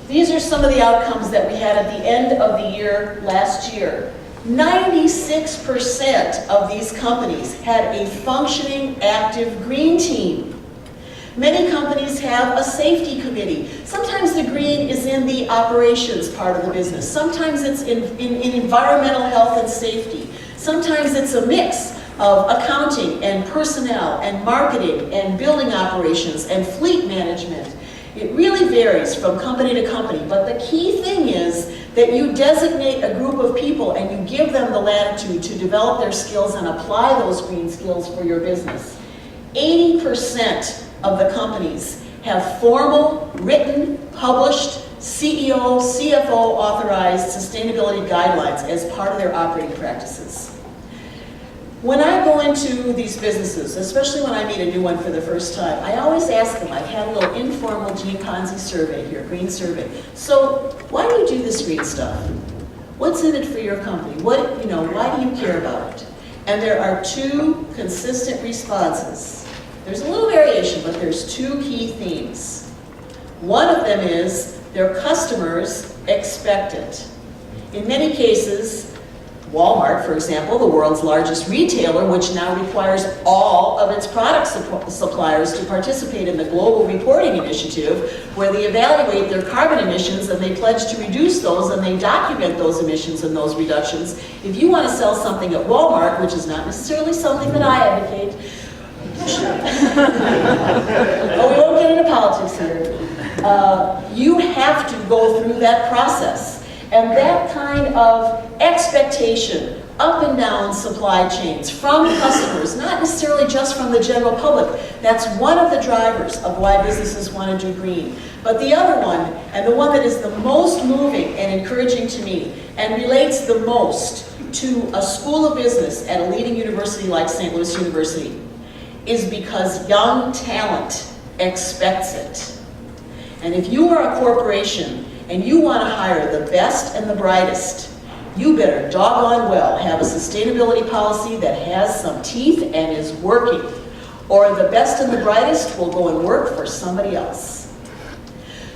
These are some of the outcomes that we had at the end of the year last year. 96% of these companies had a functioning, active green team. Many companies have a safety committee. Sometimes the green is in the operations part of the business. Sometimes it's in environmental health and safety. Sometimes it's a mix of accounting and personnel and marketing and building operations and fleet management. It really varies from company to company, but the key thing is that you designate a group of people and you give them the latitude to develop their skills and apply those green skills for your business. 80% of the companies have formal, written, published, CEO, CFO authorized sustainability guidelines as part of their operating practices. When I go into these businesses, especially when I meet a new one for the first time, I always ask them, I've had a little informal Gene Ponzi survey here, green survey. So why do you do this green stuff? What's in it for your company? Why do you care about it? And there are two consistent responses. There's a little variation, but there's two key themes. One of them is their customers expect it. In many cases, Walmart, for example, the world's largest retailer, which now requires all of its product suppliers to participate in the Global Reporting Initiative, where they evaluate their carbon emissions and they pledge to reduce those and they document those emissions and those reductions. If you want to sell something at Walmart, which is not necessarily something that I advocate, but we won't get into politics here, you have to go through that process. And that kind of expectation up and down supply chains from customers, not necessarily just from the general public, that's one of the drivers of why businesses want to do green. But the other one, and the one that is the most moving and encouraging to me, and relates the most to a school of business at a leading university like St. Louis University, is because young talent expects it. And if you are a corporation and you want to hire the best and the brightest, you better doggone well have a sustainability policy that has some teeth and is working, or the best and the brightest will go and work for somebody else.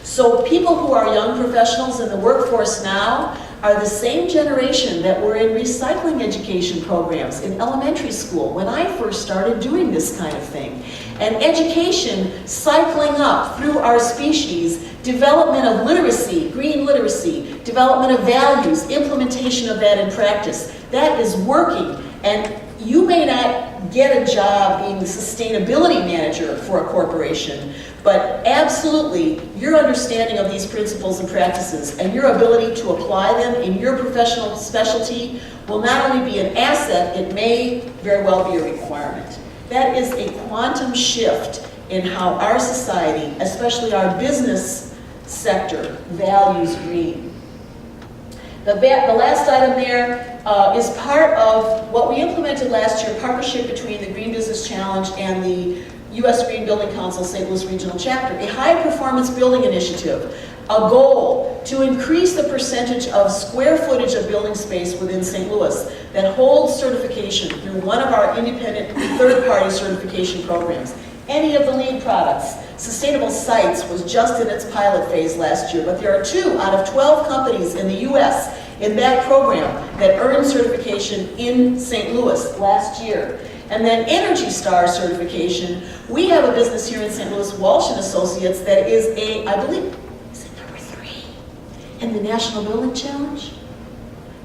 So people who are young professionals in the workforce now are the same generation that were in recycling education programs in elementary school when I first started doing this kind of thing. And education cycling up through our species, development of literacy, green literacy, development of values, implementation of that in practice. That is working. And you may not get a job being the sustainability manager for a corporation, but absolutely your understanding of these principles and practices and your ability to apply them in your professional specialty will not only be an asset, it may very well be a requirement. That is a quantum shift in how our society, especially our business sector, values green. The last item there is part of what we implemented last year, partnership between the Green Business Challenge and the U.S. Green Building Council St. Louis Regional Chapter, a high-performance building initiative, a goal to increase the percentage of square footage of building space within St. Louis that holds certification through one of our independent third-party certification programs. Any of the lead products, Sustainable Sites was just in its pilot phase last year, but there are 2 out of 12 companies in the U.S. in that program that earned certification in St. Louis last year. And then Energy Star certification, we have a business here in St. Louis, Walsh & Associates, that is I believe, is it number 3 in the National Building Challenge?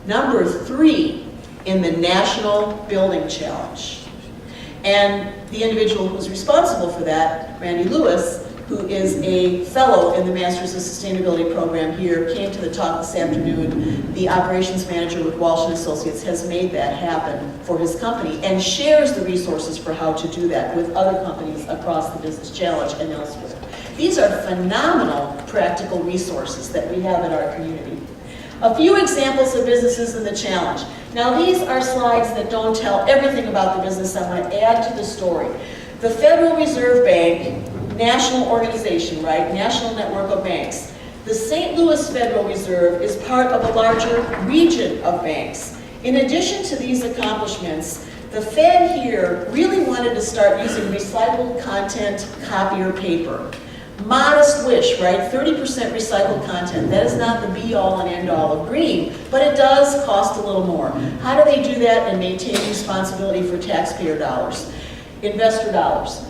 Number 3 in the National Building Challenge. And the individual who's responsible for that, Randy Lewis, who is a fellow in the Masters of Sustainability program here, came to the talk this afternoon. The operations manager with Walsh & Associates has made that happen for his company and shares the resources for how to do that with other companies across the Business Challenge and elsewhere. These are phenomenal practical resources that we have in our community. A few examples of businesses in the challenge. Now these are slides that don't tell everything about the business. I'm going to add to the story. The Federal Reserve Bank, national organization, right? National network of banks. The St. Louis Federal Reserve is part of a larger region of banks. In addition to these accomplishments, the Fed here really wanted to start using recycled content copier paper. Modest wish, right? 30% recycled content. That is not the be-all and end-all of green, but it does cost a little more. How do they do that and maintain responsibility for taxpayer dollars, investor dollars?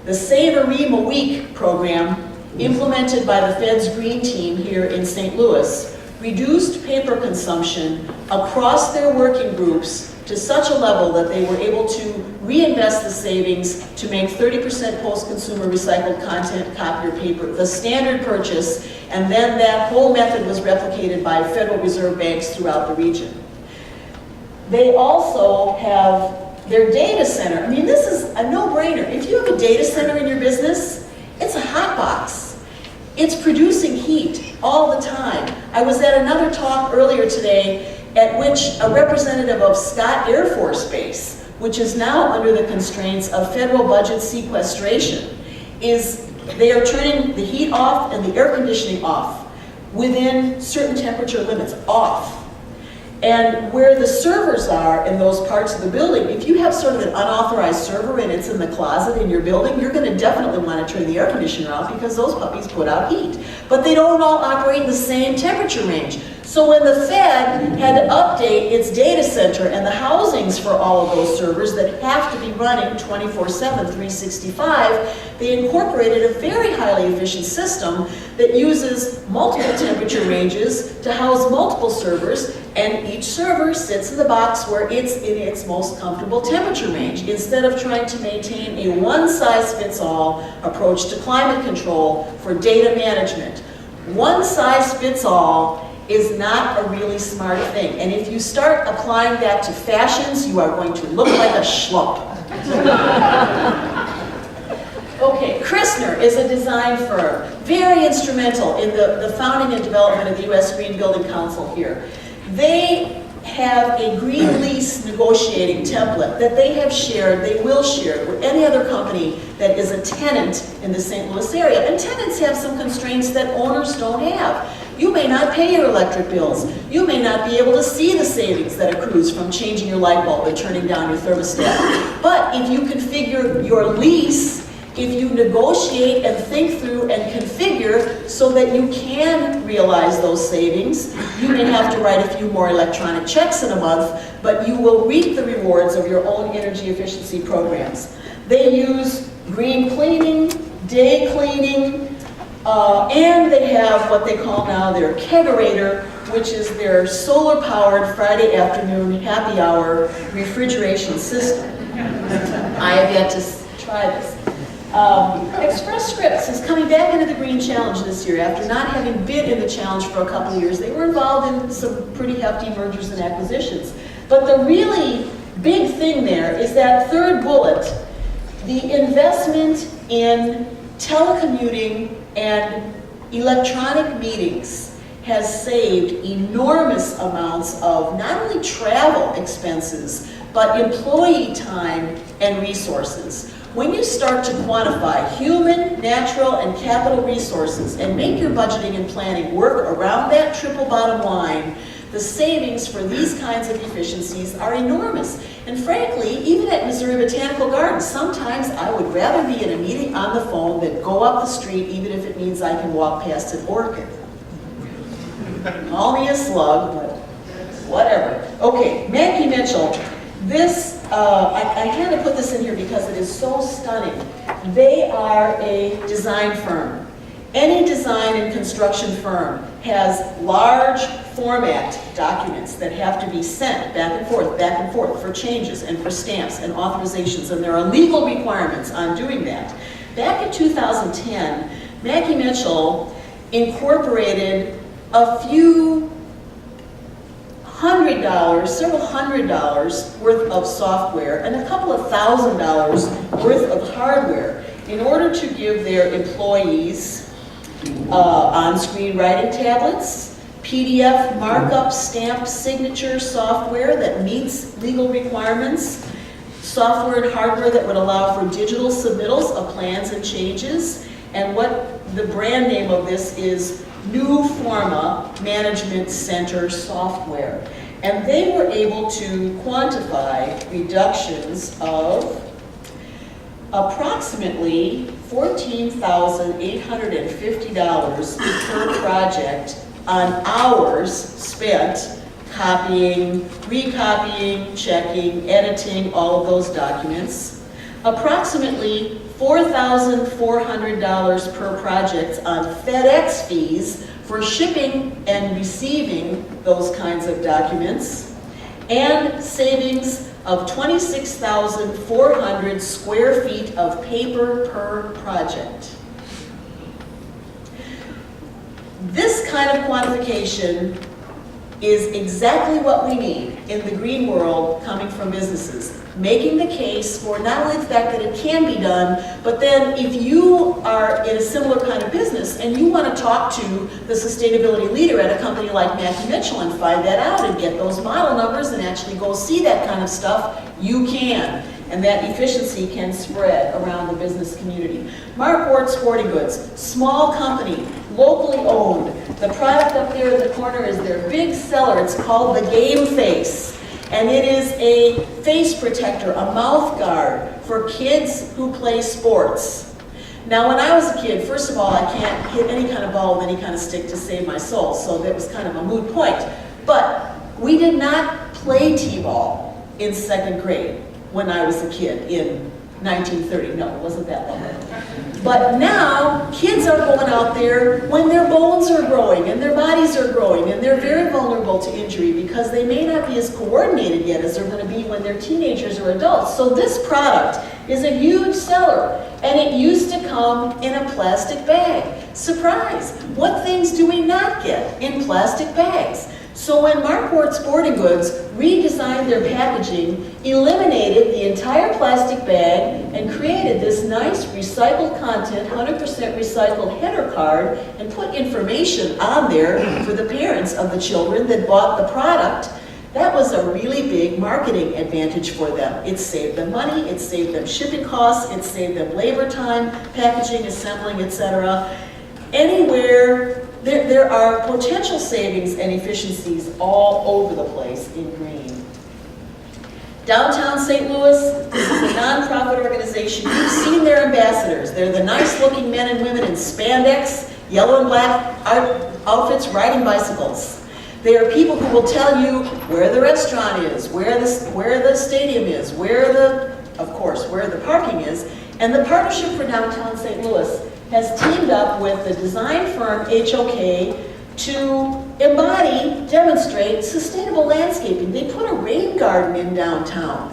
The Save a Ream a Week program, implemented by the Fed's Green Team here in St. Louis, reduced paper consumption across their working groups to such a level that they were able to reinvest the savings to make 30% post-consumer recycled content copier paper the standard purchase, and then that whole method was replicated by Federal Reserve banks throughout the region. They also have their data center. I mean, this is a no-brainer. If you have a data center in your business, it's a hot box. It's producing heat all the time. I was at another talk earlier today at which a representative of Scott Air Force Base, which is now under the constraints of federal budget sequestration, they are turning the heat off and the air conditioning off within certain temperature limits, off. And where the servers are in those parts of the building, if you have sort of an unauthorized server and it's in the closet in your building, you're going to definitely want to turn the air conditioner off because those puppies put out heat. But they don't all operate in the same temperature range. So when the Fed had to update its data center and the housings for all of those servers that have to be running 24/7, 365, they incorporated a very highly efficient system that uses multiple temperature ranges to house multiple servers, and each server sits in the box where it's in its most comfortable temperature range, instead of trying to maintain a one-size-fits-all approach to climate control for data management. One-size-fits-all is not a really smart thing. And if you start applying that to fashions, you are going to look like a schlump. Okay, Christner is a design firm, very instrumental in the founding and development of the U.S. Green Building Council here. They have a green lease negotiating template that they have shared, they will share with any other company that is a tenant in the St. Louis area. And tenants have some constraints that owners don't have. You may not pay your electric bills. You may not be able to see the savings that accrues from changing your light bulb and turning down your thermostat. But if you configure your lease, if you negotiate and think through and configure so that you can realize those savings, you may have to write a few more electronic checks in a month, but you will reap the rewards of your own energy efficiency programs. They use green cleaning, day cleaning, and they have what they call now their kegerator, which is their solar-powered Friday afternoon happy hour refrigeration system. I have yet to try this. Express Scripts is coming back into the Green Challenge this year after not having been in the challenge for a couple of years. They were involved in some pretty hefty mergers and acquisitions. But the really big thing there is that third bullet, the investment in telecommuting and electronic meetings has saved enormous amounts of not only travel expenses, but employee time and resources. When you start to quantify human, natural, and capital resources and make your budgeting and planning work around that triple bottom line, the savings for these kinds of efficiencies are enormous. And frankly, even at Missouri Botanical Gardens, sometimes I would rather be in a meeting on the phone than go up the street, even if it means I can walk past an orchid. Call me a slug, but whatever. Okay, Maggie Mitchell. This, I had to put this in here because it is so stunning. They are a design firm. Any design and construction firm has large format documents that have to be sent back and forth for changes and for stamps and authorizations, and there are legal requirements on doing that. Back in 2010, Maggie Mitchell incorporated a few several hundred dollars worth of software and a couple of $1,000s worth of hardware in order to give their employees on-screen writing tablets, PDF markup stamp signature software that meets legal requirements, software and hardware that would allow for digital submittals of plans and changes, and what the brand name of this is New Forma Management Center software. And they were able to quantify reductions of approximately $14,850 per project on hours spent copying, recopying, checking, editing all of those documents. Approximately $4,400 per project on FedEx fees for shipping and receiving those kinds of documents, and savings of 26,400 square feet of paper per project. This kind of quantification is exactly what we need in the green world coming from businesses. Making the case for not only the fact that it can be done, but then if you are in a similar kind of business and you want to talk to the sustainability leader at a company like Maggie Mitchell and find that out and get those model numbers and actually go see that kind of stuff, you can. And that efficiency can spread around the business community. Marquart Sporting Goods, small company, locally owned. The product up there in the corner is their big seller. It's called the Game Face. And it is a face protector, a mouth guard for kids who play sports. Now, when I was a kid, first of all, I can't hit any kind of ball with any kind of stick to save my soul, so that was kind of a moot point. But we did not play t-ball in 2nd grade when I was a kid in 1930. No, it wasn't that long ago. But now, kids are going out there when their bones are growing and their bodies are growing, and they're very vulnerable to injury because they may not be as coordinated yet as they're going to be when they're teenagers or adults. So this product is a huge seller, and it used to come in a plastic bag. Surprise! What things do we not get in plastic bags? So when Marquart Sporting Goods redesigned their packaging, eliminated the entire plastic bag, and created this nice recycled content, 100% recycled header card, and put information on there for the parents of the children that bought the product, that was a really big marketing advantage for them. It saved them money, it saved them shipping costs, it saved them labor time, packaging, assembling, etc. Anywhere, there are potential savings and efficiencies all over the place in green. Downtown St. Louis, this is a nonprofit organization. You've seen their ambassadors. They're the nice-looking men and women in spandex, yellow and black outfits riding bicycles. They are people who will tell you where the restaurant is, where the stadium is, where the parking is. And the Partnership for Downtown St. Louis has teamed up with the design firm HOK to demonstrate sustainable landscaping. They put a rain garden in downtown.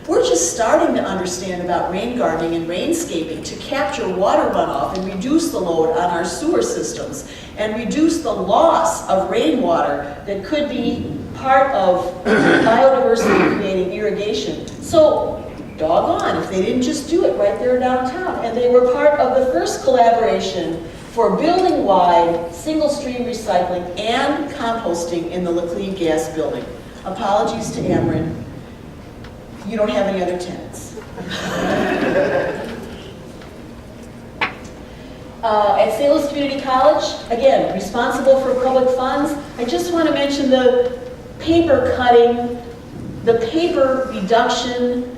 We're just starting to understand about rain gardening and rainscaping to capture water runoff and reduce the load on our sewer systems and reduce the loss of rainwater that could be part of biodiversity creating irrigation. So, doggone if they didn't just do it right there downtown. And they were part of the first collaboration for building-wide single-stream recycling and composting in the Laclede Gas Building. Apologies to Ameren. You don't have any other tenants. At St. Louis Community College, again, responsible for public funds. I just want to mention the paper cutting, the paper reduction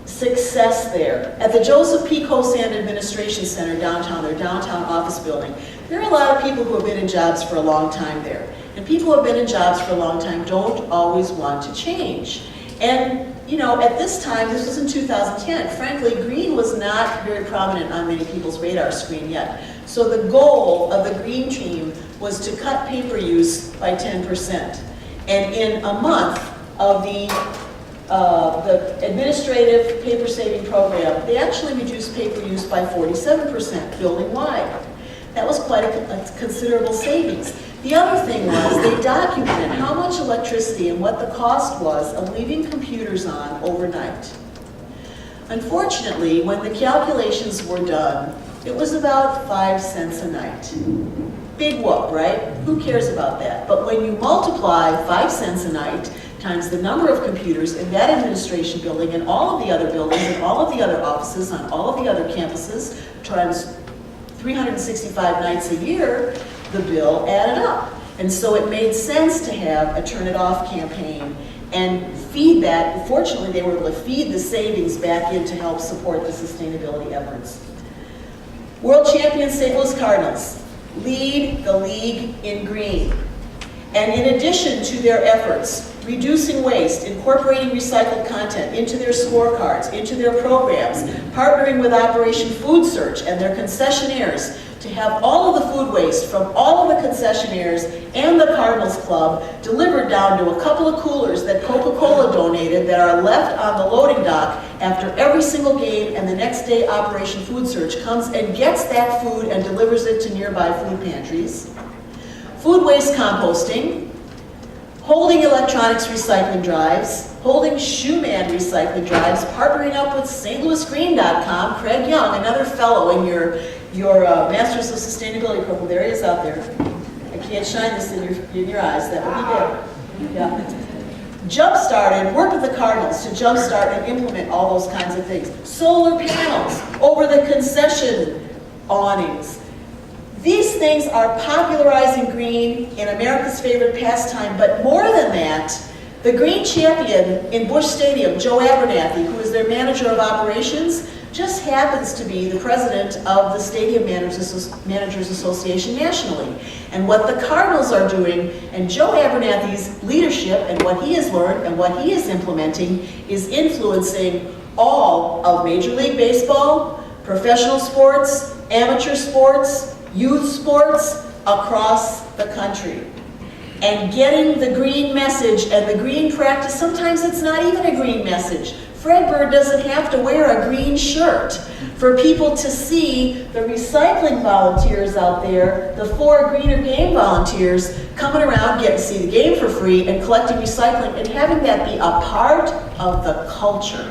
success there. At the Joseph P. Kosan Administration Center downtown, their downtown office building, there are a lot of people who have been in jobs for a long time there. And people who have been in jobs for a long time don't always want to change. And you know, at this time, this was in 2010, frankly, green was not very prominent on many people's radar screen yet. So the goal of the green team was to cut paper use by 10%. And in a month of the administrative paper saving program, they actually reduced paper use by 47% building-wide. That was quite a considerable savings. The other thing was they documented how much electricity and what the cost was of leaving computers on overnight. Unfortunately, when the calculations were done, it was about 5 cents a night. Big whoop, right? Who cares about that? But when you multiply 5 cents a night times the number of computers in that administration building and all of the other buildings and all of the other offices on all of the other campuses times 365 nights a year, the bill added up. And so it made sense to have a Turn It Off campaign and feed that. Fortunately, they were able to feed the savings back in to help support the sustainability efforts. World champions St. Louis Cardinals lead the league in green. And in addition to their efforts, reducing waste, incorporating recycled content into their scorecards, into their programs, partnering with Operation Food Search and their concessionaires to have all of the food waste from all of the concessionaires and the Cardinals Club delivered down to a couple of coolers that Coca-Cola donated that are left on the loading dock after every single game, and the next day Operation Food Search comes and gets that food and delivers it to nearby food pantries. Food waste composting, holding electronics recycling drives, holding shoe-man recycling drives, partnering up with stlouisgreen.com, Craig Young, another fellow in your Masters of Sustainability program. There he is out there. I can't shine this in your eyes, that would be good. Yeah. Jump-started, worked with the Cardinals to jump-start and implement all those kinds of things. Solar panels over the concession awnings. These things are popularizing green in America's favorite pastime, but more than that, the green champion in Busch Stadium, Joe Abernathy, who is their manager of operations, just happens to be the president of the Stadium Managers Association nationally. And what the Cardinals are doing, and Joe Abernathy's leadership and what he has learned and what he is implementing, is influencing all of Major League Baseball, professional sports, amateur sports, youth sports across the country. And getting the green message and the green practice, sometimes it's not even a green message. Fred Bird doesn't have to wear a green shirt for people to see the recycling volunteers out there, the 4 greener game volunteers coming around, getting to see the game for free and collecting recycling and having that be a part of the culture.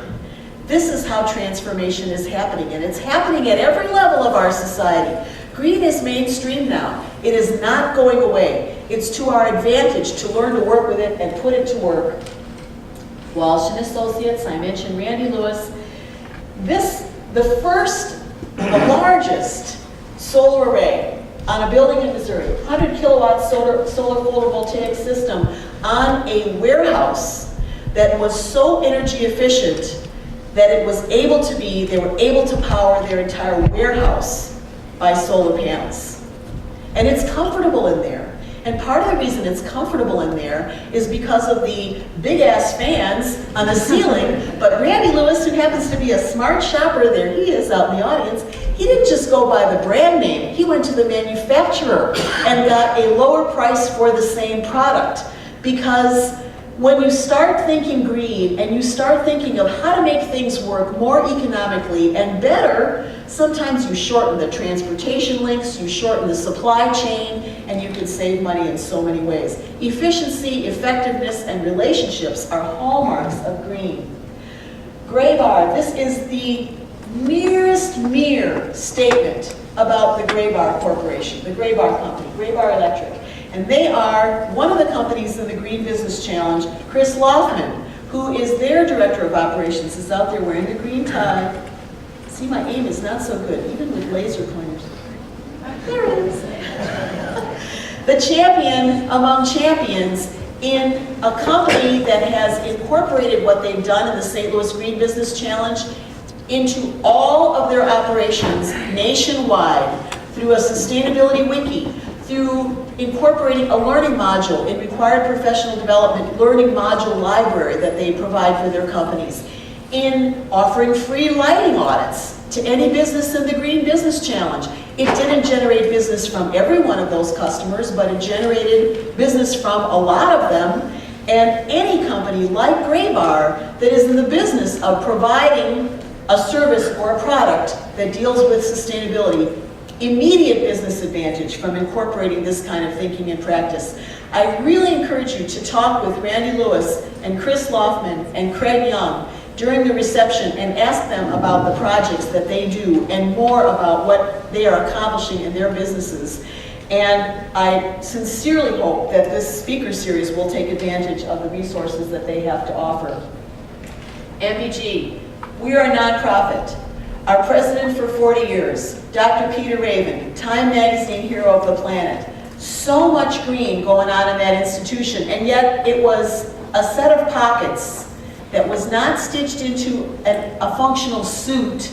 This is how transformation is happening, and it's happening at every level of our society. Green is mainstream now. It is not going away. It's to our advantage to learn to work with it and put it to work. Walsh and Associates, I mentioned Randy Lewis. The largest solar array on a building in Missouri, 100 kilowatt solar photovoltaic system on a warehouse that was so energy efficient that it was able to be, they were able to power their entire warehouse by solar panels. And it's comfortable in there. And part of the reason it's comfortable in there is because of the big-ass fans on the ceiling. But Randy Lewis, who happens to be a smart shopper, there he is out in the audience, he didn't just go by the brand name. He went to the manufacturer and got a lower price for the same product. Because when you start thinking green and you start thinking of how to make things work more economically and better, sometimes you shorten the transportation links, you shorten the supply chain, and you can save money in so many ways. Efficiency, effectiveness, and relationships are hallmarks of green. Graybar, this is the merest mere statement about the Graybar Corporation, the Graybar Company, Graybar Electric. And they are one of the companies in the Green Business Challenge. Chris Laufman, who is their director of operations, is out there wearing a green tie. See, my aim is not so good, even with laser pointers. There it is. The champion among champions in a company that has incorporated what they've done in the St. Louis Green Business Challenge into all of their operations nationwide through a sustainability wiki, through incorporating a learning module in required professional development learning module library that they provide for their companies, in offering free lighting audits to any business in the Green Business Challenge. It didn't generate business from every one of those customers, but it generated business from a lot of them. And any company like Graybar that is in the business of providing a service or a product that deals with sustainability, immediate business advantage from incorporating this kind of thinking and practice. I really encourage you to talk with Randy Lewis and Chris Loftman and Craig Young during the reception and ask them about the projects that they do and more about what they are accomplishing in their businesses. And I sincerely hope that this speaker series will take advantage of the resources that they have to offer. MBG, we are a nonprofit. Our president for 40 years, Dr. Peter Raven, Time Magazine Hero of the Planet. So much green going on in that institution, and yet it was a set of pockets that was not stitched into a functional suit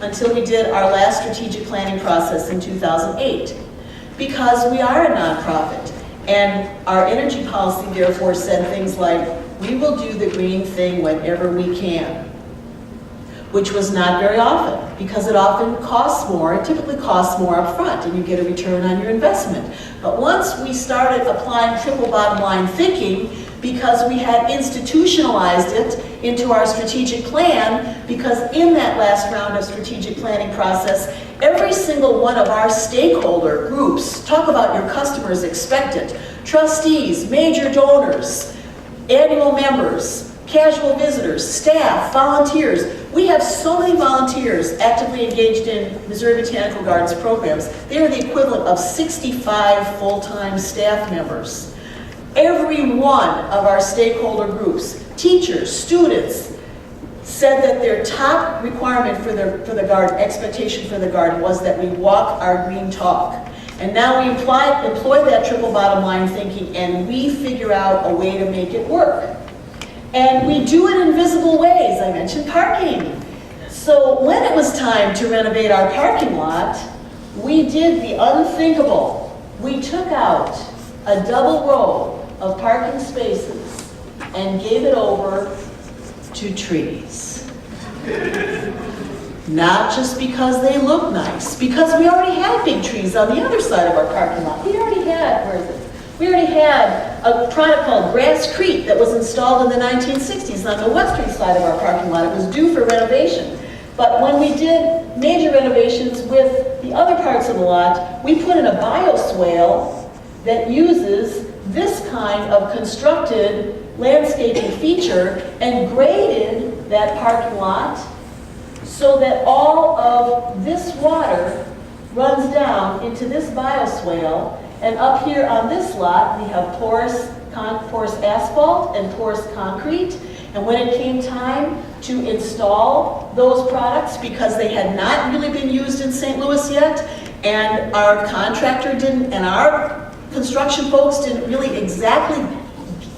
until we did our last strategic planning process in 2008. Because we are a nonprofit, and our energy policy therefore said things like, we will do the green thing whenever we can, which was not very often, because it often costs more. It typically costs more up front, and you get a return on your investment. But once we started applying triple bottom line thinking, because we had institutionalized it into our strategic plan, because in that last round of strategic planning process, every single one of our stakeholder groups, talk about your customers expectant, trustees, major donors, annual members, casual visitors, staff, volunteers. We have so many volunteers actively engaged in Missouri Botanical Gardens programs. They are the equivalent of 65 full-time staff members. Every one of our stakeholder groups, teachers, students, said that their top requirement for the garden, expectation for the garden, was that we walk our green talk. And now we employ that triple bottom line thinking, and we figure out a way to make it work. And we do it in visible ways. I mentioned parking. So when it was time to renovate our parking lot, we did the unthinkable. We took out a double row of parking spaces and gave it over to trees. Not just because they look nice, because we already had big trees on the other side of our parking lot. We already had, We already had a product called Grasscrete that was installed in the 1960s on the western side of our parking lot. It was due for renovation. But when we did major renovations with the other parts of the lot, we put in a bioswale that uses this kind of constructed landscaping feature and graded that parking lot so that all of this water runs down into this bioswale. And up here on this lot, we have porous asphalt and porous concrete. And when it came time to install those products, because they had not really been used in St. Louis yet, and our contractor didn't, and our construction folks didn't really exactly,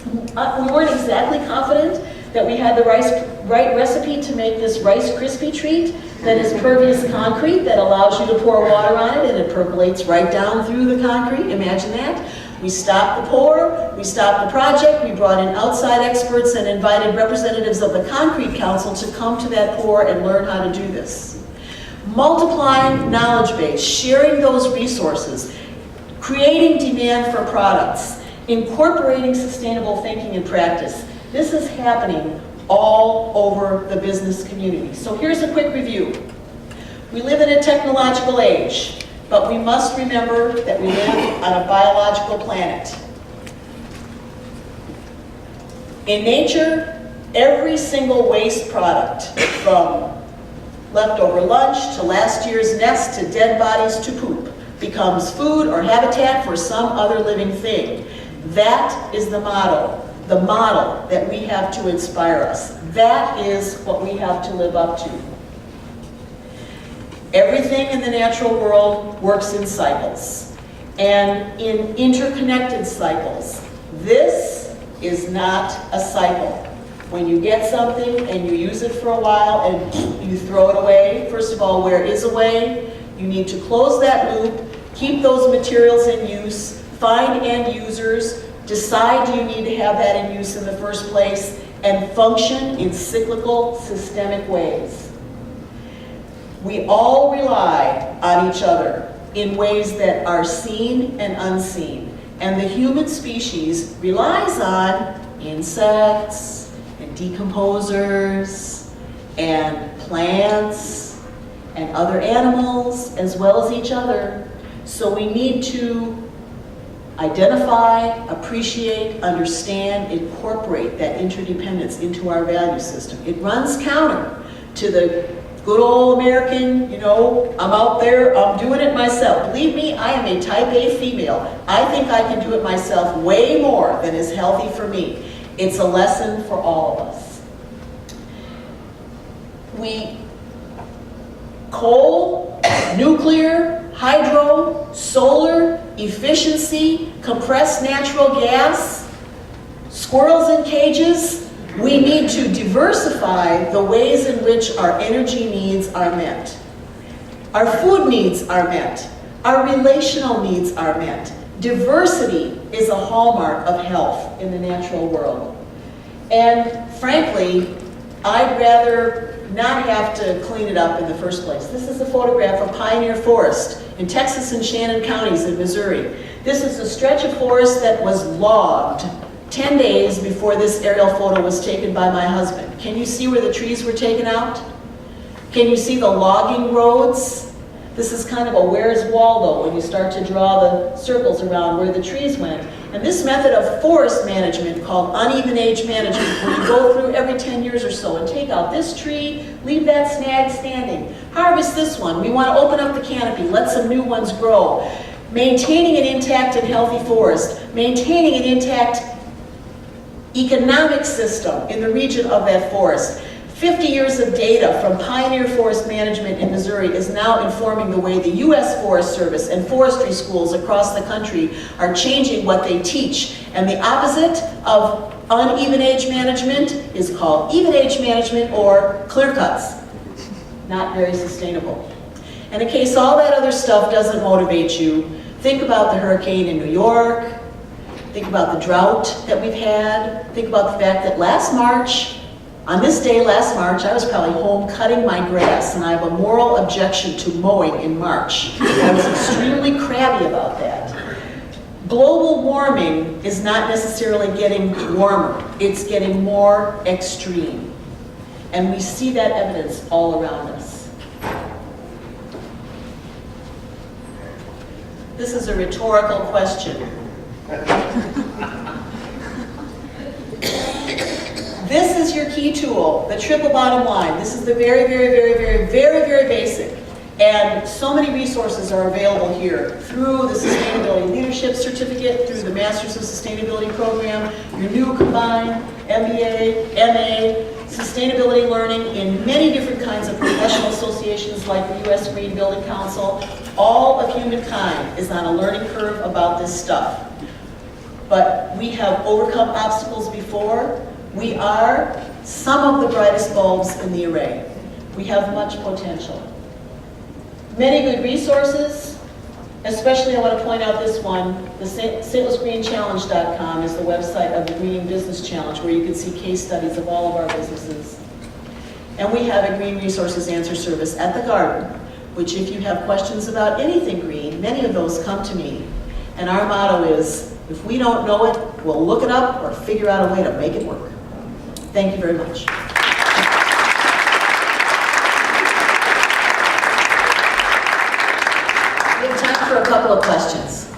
we weren't exactly confident that we had the right recipe to make this Rice Krispie treat that is pervious concrete that allows you to pour water on it and it percolates right down through the concrete. Imagine that. We stopped the pour, we stopped the project, we brought in outside experts and invited representatives of the Concrete Council to come to that pour and learn how to do this. Multiplying knowledge base, sharing those resources, creating demand for products, incorporating sustainable thinking and practice. This is happening all over the business community. So here's a quick review. We live in a technological age, but we must remember that we live on a biological planet. In nature, every single waste product, from leftover lunch to last year's nest to dead bodies to poop, becomes food or habitat for some other living thing. That is the model that we have to inspire us. That is what we have to live up to. Everything in the natural world works in cycles, and in interconnected cycles. This is not a cycle. When you get something and you use it for a while and you throw it away, first of all, where is away? You need to close that loop Keep those materials in use, find end users, decide do you need to have that in use in the first place, and function in cyclical, systemic ways. We all rely on each other in ways that are seen and unseen. And the human species relies on insects and decomposers and plants and other animals as well as each other. So we need to identify, appreciate, understand, incorporate that interdependence into our value system. It runs counter to the good old American, you know, I'm out there, I'm doing it myself. Believe me, I am a type A female. I think I can do it myself way more than is healthy for me. It's a lesson for all of us. Coal, nuclear, hydro, solar, efficiency, compressed natural gas, squirrels in cages. We need to diversify the ways in which our energy needs are met. Our food needs are met. Our relational needs are met. Diversity is a hallmark of health in the natural world. And frankly, I'd rather not have to clean it up in the first place. This is a photograph of Pioneer Forest in Texas and Shannon counties in Missouri. This is a stretch of forest that was logged 10 days before this aerial photo was taken by my husband. Can you see where the trees were taken out? Can you see the logging roads? This is kind of a Where's Waldo when you start to draw the circles around where the trees went. And this method of forest management called uneven age management, where you go through every 10 years or so and take out this tree, leave that snag standing, harvest this one, we want to open up the canopy, let some new ones grow. Maintaining an intact and healthy forest, maintaining an intact economic system in the region of that forest. 50 years of data from Pioneer Forest Management in Missouri is now informing the way the U.S. Forest Service and forestry schools across the country are changing what they teach. And the opposite of uneven age management is called even age management or clear cuts. Not very sustainable. And in case all that other stuff doesn't motivate you, think about the hurricane in New York. Think about the drought that we've had. Think about the fact that last March, on this day last March, I was probably home cutting my grass, and I have a moral objection to mowing in March. I was extremely crabby about that. Global warming is not necessarily getting warmer. It's getting more extreme. And we see that evidence all around us. This is a rhetorical question. This is your key tool, the triple bottom line. This is the very basic. And so many resources are available here through the Sustainability Leadership Certificate, through the Masters of Sustainability program, your new combined MBA, MA, sustainability learning in many different kinds of professional associations like the U.S. Green Building Council. All of humankind is on a learning curve about this stuff. But we have overcome obstacles before. We are some of the brightest bulbs in the array. We have much potential. Many good resources, especially I want to point out this one, the StLouisGreenChallenge.com is the website of the Green Business Challenge, where you can see case studies of all of our businesses. And we have a Green Resources Answer Service at the Garden, which if you have questions about anything green, many of those come to me. And our motto is, if we don't know it, we'll look it up or figure out a way to make it work. Thank you very much. We have time for a couple of questions.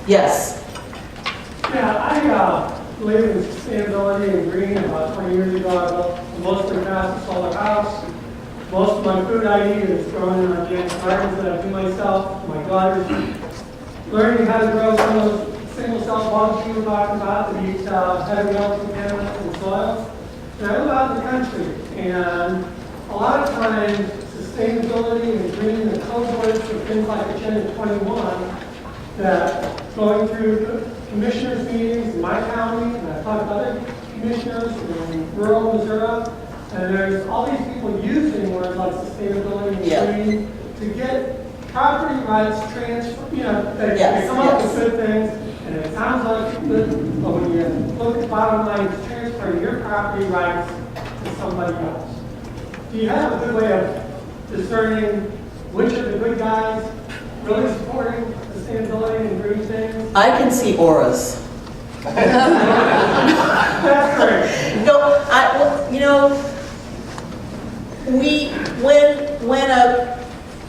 Yes. Yeah, I believe in sustainability and green. About 20 years ago, I built the most fast solar house. Most of my food I eat is grown in organic gardens that I do myself. My daughters learning how to grow some of those single-cell bugs you were talking about that eat heavy metals contaminants in soil. And I live out in the country, and a lot of times sustainability and green and code words for things like Agenda 21 that going through commissioners meetings in my county, and I've talked to other commissioners in rural Missouri, and there's all these people using words like sustainability and green to get property rights transfer, they Yes, come up with yes. good things, and it sounds like good, but when you look at the bottom line, it's transferring your property rights to somebody else. Do you have a good way of discerning which are the good guys really supporting sustainability and green things? I can see auras. That's great. No, when a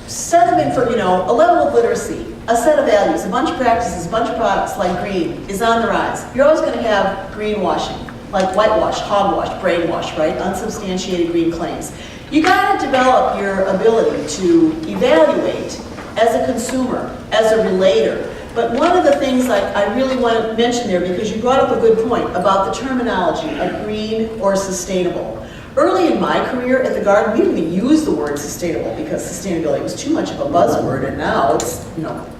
set of a level of literacy, a set of values, a bunch of practices, a bunch of products like green is on the rise, you're always going to have greenwashing, like whitewash, hogwash, brainwash, right? Unsubstantiated green claims. You got to develop your ability to evaluate as a consumer, as a relator. But one of the things I really want to mention there, because you brought up a good point about the terminology of green or sustainable. Early in my career at the garden, we didn't even use the word sustainable because sustainability was too much of a buzzword, and now it's,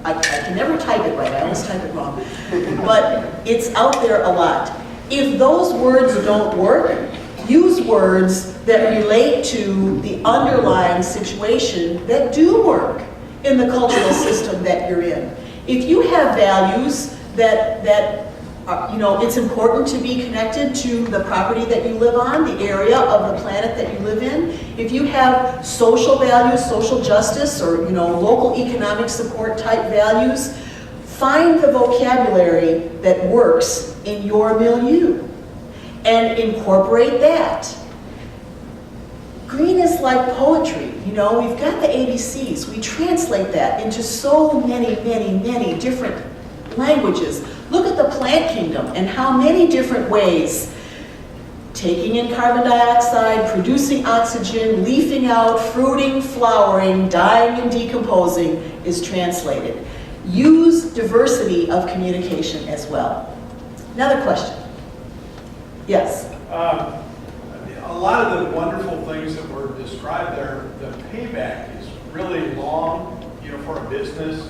I can never type it right, I always type it wrong. But it's out there a lot. If those words don't work, use words that relate to the underlying situation that do work in the cultural system that you're in. If you have values that it's important to be connected to the property that you live on, the area of the planet that you live in. If you have social values, social justice, or local economic support type values, find the vocabulary that works in your milieu and incorporate that. Green is like poetry, we've got the ABCs. We translate that into so many, many, many different languages. Look at the plant kingdom and how many different ways taking in carbon dioxide, producing oxygen, leafing out, fruiting, flowering, dying and decomposing is translated. Use diversity of communication as well. Another question. Yes. A lot of the wonderful things that were described there, the payback is really long, for a business.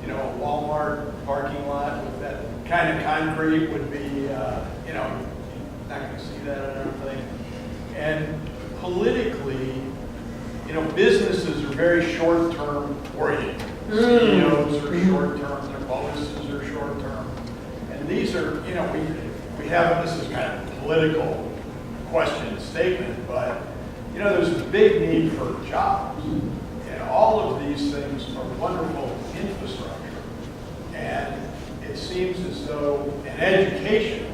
A Walmart parking lot with that kind of concrete would be, not going to see that and everything. And politically, businesses are very short-term oriented. CEOs are short-term, their bonuses are short-term. And these are, we have, this is kind of a political question and statement, but, there's a big need for jobs. And all of these things are wonderful infrastructure. And it seems as though an education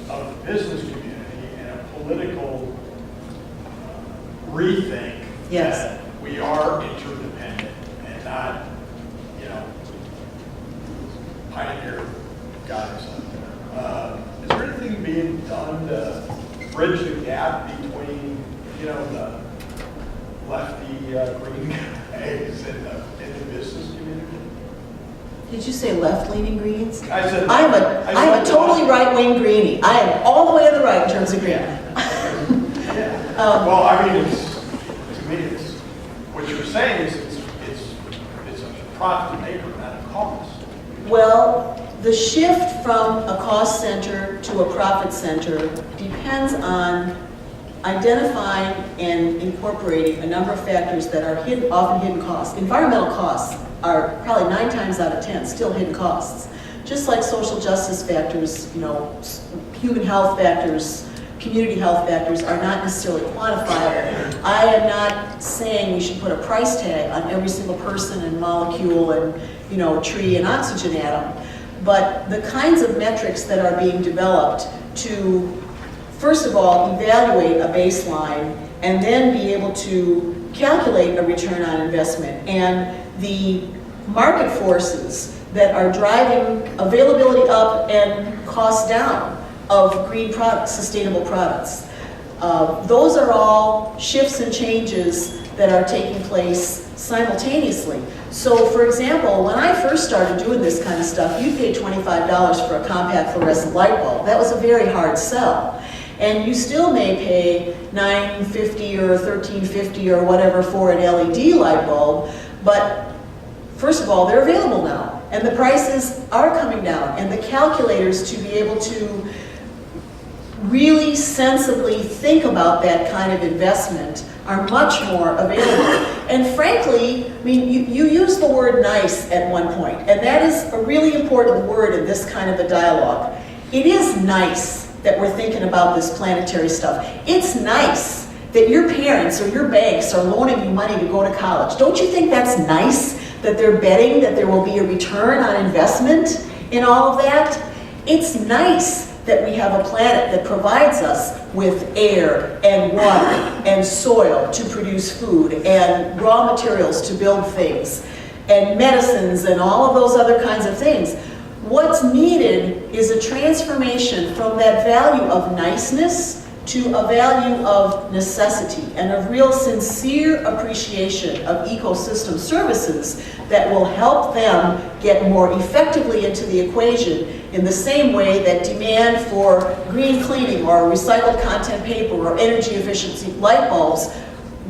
of the business community and a political rethink that we are interdependent and not, pioneer guys out there. Is there anything being done to bridge the gap between, the lefty green guys and the business community? Did you say left-leaning greens? I said, I'm a totally right-wing greenie. I am all the way to the right in terms of green. Well, I mean, what you're saying is it's a profit maker, not a cost. Well, the shift from a cost center to a profit center depends on identifying and incorporating a number of factors that are often hidden costs. Environmental costs are probably 9 times out of 10 still hidden costs. Just like social justice factors, human health factors, community health factors are not necessarily quantifiable. I am not saying we should put a price tag on every single person and molecule and tree and oxygen atom, but the kinds of metrics that are being developed to, first of all, evaluate a baseline and then be able to calculate a return on investment, and the market forces that are driving availability up and costs down of green products, sustainable products. Those are all shifts and changes that are taking place simultaneously. So for example, when I first started doing this kind of stuff, you paid $25 for a compact fluorescent light bulb. That was a very hard sell. And you still may pay $9.50 or $13.50 or whatever for an LED light bulb, but first of all, they're available now, and the prices are coming down, and the calculators to be able to really sensibly think about that kind of investment are much more available. And frankly, I mean, you used the word nice at one point, and that is a really important word in this kind of a dialogue. It is nice that we're thinking about this planetary stuff. It's nice that your parents or your banks are loaning you money to go to college. Don't you think that's nice that they're betting that there will be a return on investment in all of that? It's nice that we have a planet that provides us with air and water and soil to produce food and raw materials to build things and medicines and all of those other kinds of things. What's needed is a transformation from that value of niceness to a value of necessity and of real sincere appreciation of ecosystem services that will help them get more effectively into the equation in the same way that demand for green cleaning or recycled content paper or energy efficiency light bulbs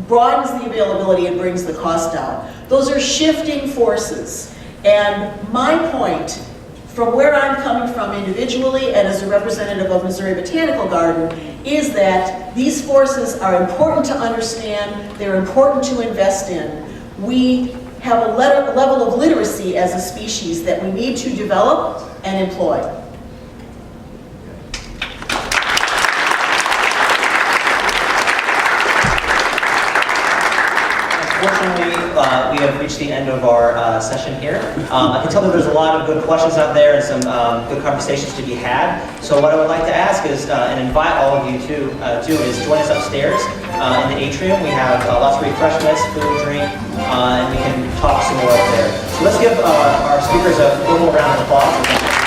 broadens the availability and brings the cost down. Those are shifting forces. And my point, from where I'm coming from individually and as a representative of Missouri Botanical Garden, is that these forces are important to understand, they're important to invest in. We have a level of literacy as a species that we need to develop and employ. Unfortunately, we have reached the end of our session here. I can tell that there's a lot of good questions out there and some good conversations to be had. So what I would like to ask is, and invite all of you to do, is join us upstairs in the atrium. We have lots of refreshments, food, drink, and we can talk some more up there. So let's give our speakers a little round of applause.